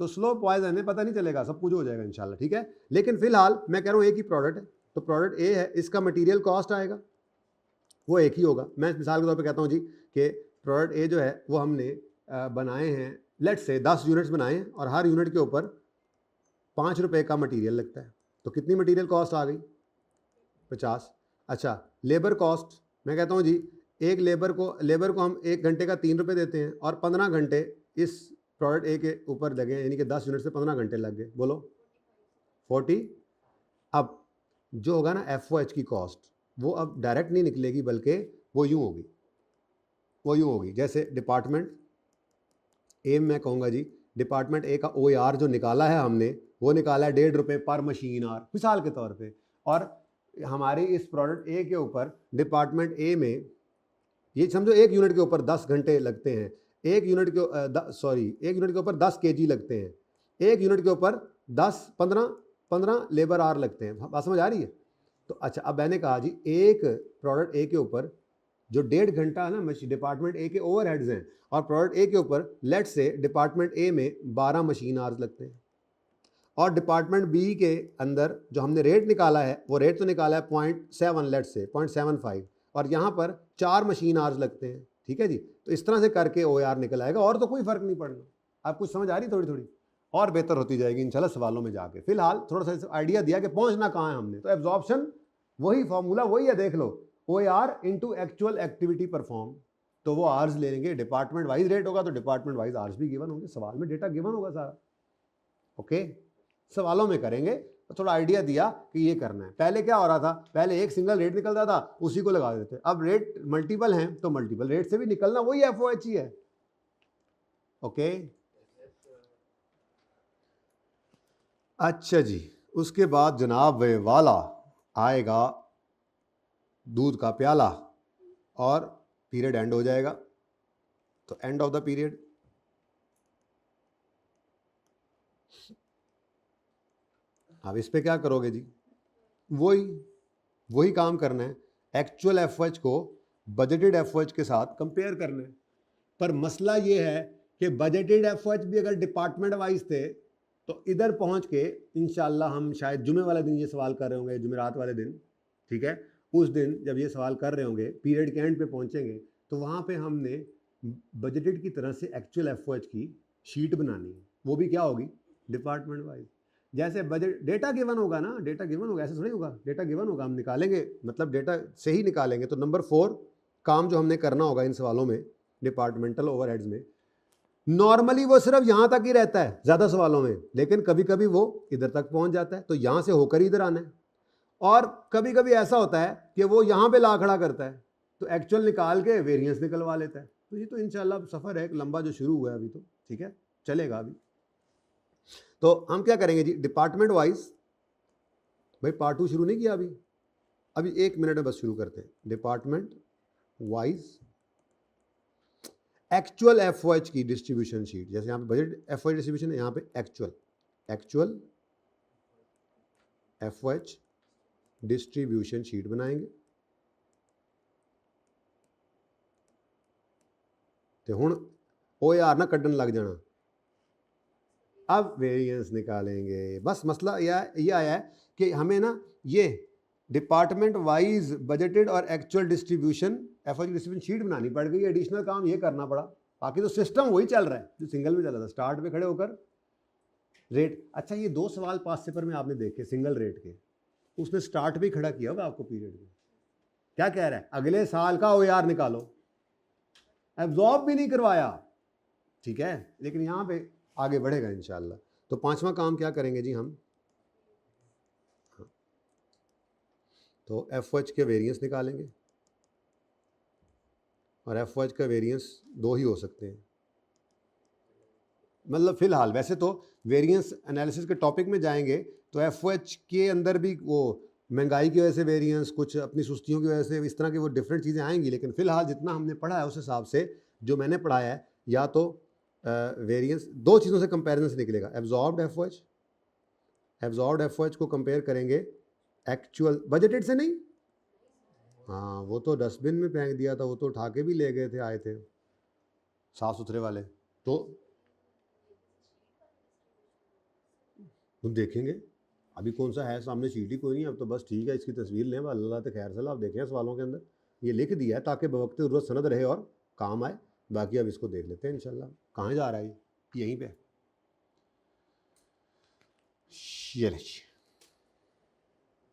तो स्लो पॉइजन है, पता नहीं चलेगा, सब कुछ हो जाएगा इंशाल्लाह, ठीक है। लेकिन फिलहाल मैं कह रहा हूँ एक ही प्रोडक्ट है, तो प्रोडक्ट ए है, इसका मटेरियल कॉस्ट आएगा वो एक ही होगा। मैं मिसाल के तौर पे कहता हूँ जी कि प्रोडक्ट ए जो है वो हमने बनाए हैं, लेट्स से 10 यूनिट्स बनाए हैं, और हर यूनिट के ऊपर 5 रुपये का मटेरियल लगता है, तो कितनी मटेरियल कॉस्ट आ गई, 50। अच्छा, लेबर कॉस्ट, मैं कहता हूँ जी एक लेबर को हम 1 घंटे का 3 रुपये देते हैं, और 15 घंटे इस प्रोडक्ट ए के ऊपर लगे, यानी कि 10 यूनिट से 15 घंटे लग गए, बोलो 40। अब जो होगा ना FOH की कॉस्ट, वो अब डायरेक्ट नहीं निकलेगी, बल्कि वो यूँ होगी, जैसे डिपार्टमेंट ए मैं कहूँगा जी, डिपार्टमेंट ए का OAR जो निकाला है हमने, वो निकाला है 1.5 रुपये पर मशीन आवर मिसाल के तौर पे, और हमारी इस प्रोडक्ट ए के ऊपर डिपार्टमेंट ए में ये समझो 1 यूनिट के ऊपर 10 घंटे लगते हैं, 1 यूनिट के ऊपर 10 kg लगते हैं, 1 यूनिट के ऊपर 15 लेबर आवर लगते हैं, बात समझ आ रही है। तो अच्छा, अब मैंने कहा जी एक प्रोडक्ट ए के ऊपर जो 1.5 घंटा है ना डिपार्टमेंट ए के ओवरहेड्स हैं, और प्रोडक्ट ए के ऊपर लेट से डिपार्टमेंट ए में 12 मशीन आवर्स लगते हैं, और डिपार्टमेंट बी के अंदर जो हमने रेट निकाला है वो रेट तो निकाला है 0.7 लेट से 0.75, और यहाँ पर 4 मशीन आवर्स लगते हैं। ठीक है जी, तो इस तरह से करके OAR निकल आएगा, और तो कोई फर्क नहीं पड़ना। आप कुछ समझ आ रही थोड़ी थोड़ी, और बेहतर होती जाएगी इंशाल्लाह सवालों में जाके। फिलहाल थोड़ा सा आइडिया दिया कि पहुंचना कहाँ है हमने। तो एब्जॉर्प्शन वही फॉर्मूला वही है, देख लो, OAR into actual activity perform. तो वो आवर्स ले लेंगे, डिपार्टमेंट वाइज रेट होगा तो डिपार्टमेंट वाइज आवर्स भी गिवन होंगे, सवाल में डेटा गिवन होगा सारा। ओके, सवालों में करेंगे तो थोड़ा आइडिया दिया कि ये करना है। पहले क्या हो रहा था, पहले एक सिंगल रेट निकलता था, उसी को लगा देते। अब रेट मल्टीपल हैं तो मल्टीपल रेट से भी निकलना वही FOH ही है। ओके, अच्छा जी, उसके बाद जनाब वे वाला आएगा दूध का प्याला, और पीरियड एंड हो जाएगा। तो एंड ऑफ द पीरियड, अब इस पे क्या करोगे जी, वही काम करना है, एक्चुअल FOH को बजटेड FOH के साथ कंपेयर करना है। पर मसला ये है कि बजटेड FOH भी अगर डिपार्टमेंट वाइज थे तो इधर पहुंच के इंशाल्लाह हम शायद जुमे वाले दिन ये सवाल कर रहे होंगे, जुमेरात वाले दिन, ठीक है, उस दिन जब ये सवाल कर रहे होंगे, पीरियड के एंड पे पहुंचेंगे, तो वहाँ पे हमने बजटेड की तरह से एक्चुअल FOH की शीट बनानी है। वो भी क्या होगी, डिपार्टमेंट वाइज। जैसे बजट डेटा गिवन होगा ना, डेटा गिवन होगा, ऐसे थोड़ी होगा, डेटा गिवन होगा, हम निकालेंगे, मतलब डेटा से ही निकालेंगे। तो नंबर 4 काम जो हमने करना होगा इन सवालों में डिपार्टमेंटल ओवरहेड्स में, नॉर्मली वो सिर्फ यहाँ तक ही रहता है ज़्यादा सवालों में, लेकिन कभी कभी वो इधर तक पहुँच जाता है, तो यहाँ से होकर इधर आना है। और कभी कभी ऐसा होता है कि वो यहाँ पे ला खड़ा करता है, तो एक्चुअल निकाल के वेरिएंस निकलवा लेता है। तो ये तो इंशाल्लाह सफ़र है एक लंबा जो शुरू हुआ है अभी, तो ठीक है, चलेगा अभी। तो हम क्या करेंगे जी, डिपार्टमेंट वाइज, भाई पार्ट 2 शुरू नहीं किया अभी 1 मिनट में बस शुरू करते हैं। डिपार्टमेंट वाइज एक्चुअल FOH की डिस्ट्रीब्यूशन शीट, जैसे यहाँ पे बजट FOH डिस्ट्रीब्यूशन है, यहाँ पे एक्चुअल FOH डिस्ट्रीब्यूशन शीट बनाएंगे। तो हुण OAR ना कड्डन लग जाना, अब वेरिएंस निकालेंगे। बस मसला ये आया है कि हमें ना ये डिपार्टमेंट वाइज बजटेड और actual distribution FOH distribution sheet बनानी पड़ गई, एडिशनल काम ये करना पड़ा। बाकी तो सिस्टम वही चल रहा है जो सिंगल में चल रहा था, स्टार्ट पे खड़े होकर रेट। अच्छा, ये 2 सवाल पास पेपर में आपने देखे सिंगल रेट के, उसने स्टार्ट भी खड़ा किया होगा आपको पीरियड में। क्या कह रहा है, अगले साल का OAR निकालो, एब्जॉर्ब भी नहीं करवाया, ठीक है, लेकिन यहाँ पे आगे बढ़ेगा इंशाल्लाह। तो 5वां काम क्या करेंगे जी हम, तो FOH के वेरिएंस निकालेंगे, और FOH का वेरिएंस 2 ही हो सकते हैं। मतलब फिलहाल वैसे तो वेरिएंस एनालिसिस के टॉपिक में जाएंगे तो FOH के अंदर भी वो महंगाई की वजह से वेरिएंस, कुछ अपनी सुस्तियों की वजह से, इस तरह की वो डिफरेंट चीज़ें आएंगी। लेकिन फिलहाल जितना हमने पढ़ा है उस हिसाब से जो मैंने पढ़ाया है, या तो वेरिएंस 2 चीज़ों से कंपैरिजन से निकलेगा, एब्जॉर्ब्ड FOH को कंपेयर करेंगे एक्चुअल बजटेड से नहीं। हाँ, वो तो डस्टबिन में फेंक दिया था, वो तो उठा के भी ले गए थे, आए थे साफ सुथरे वाले। तो देखेंगे अभी कौन सा है सामने, शीट ही कोई नहीं, अब तो बस ठीक है, इसकी तस्वीर लें, अल्लाह तो खैर सलाह। आप देखें सवालों के अंदर ये लिख दिया है ताकि बवक्त ज़रूरत सनद रहे और काम आए। बाकी अब इसको देख लेते हैं इंशाल्लाह। कहाँ जा रहा है यहीं पे,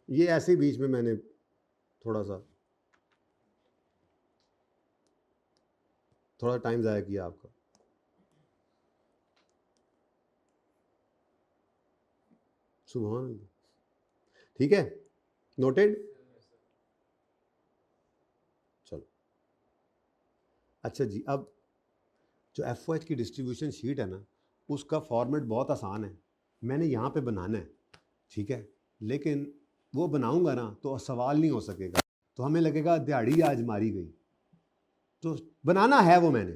ये ऐसे ही बीच में मैंने थोड़ा टाइम ज़ाया किया आपका। सुभान अल्लाह, ठीक है, नोटेड। चलो अच्छा जी, अब जो FOH की डिस्ट्रीब्यूशन शीट है ना, उसका फॉर्मेट बहुत आसान है, मैंने यहाँ पे बनाना है, ठीक है, लेकिन वो बनाऊंगा ना तो सवाल नहीं हो सकेगा, तो हमें लगेगा दिहाड़ी आज मारी गई। तो बनाना है वो मैंने,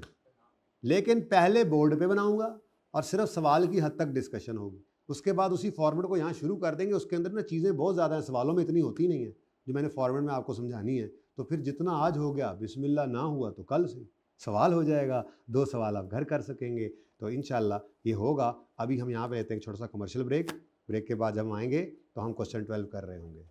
लेकिन पहले बोर्ड पे बनाऊंगा और सिर्फ सवाल की हद तक डिस्कशन होगी। उसके बाद उसी फॉर्मेट को यहाँ शुरू कर देंगे। उसके अंदर ना चीज़ें बहुत ज़्यादा हैं, सवालों में इतनी होती नहीं है, जो मैंने फॉर्मेट में आपको समझानी है। तो फिर जितना आज हो गया, बिस्मिल्लाह ना हुआ तो कल से सवाल हो जाएगा, 2 सवाल आप घर कर सकेंगे। तो इंशाल्लाह ये होगा। अभी हम यहाँ पे लेते हैं एक छोटा सा कमर्शियल ब्रेक। ब्रेक के बाद जब हम आएंगे तो हम क्वेश्चन 12 कर रहे होंगे।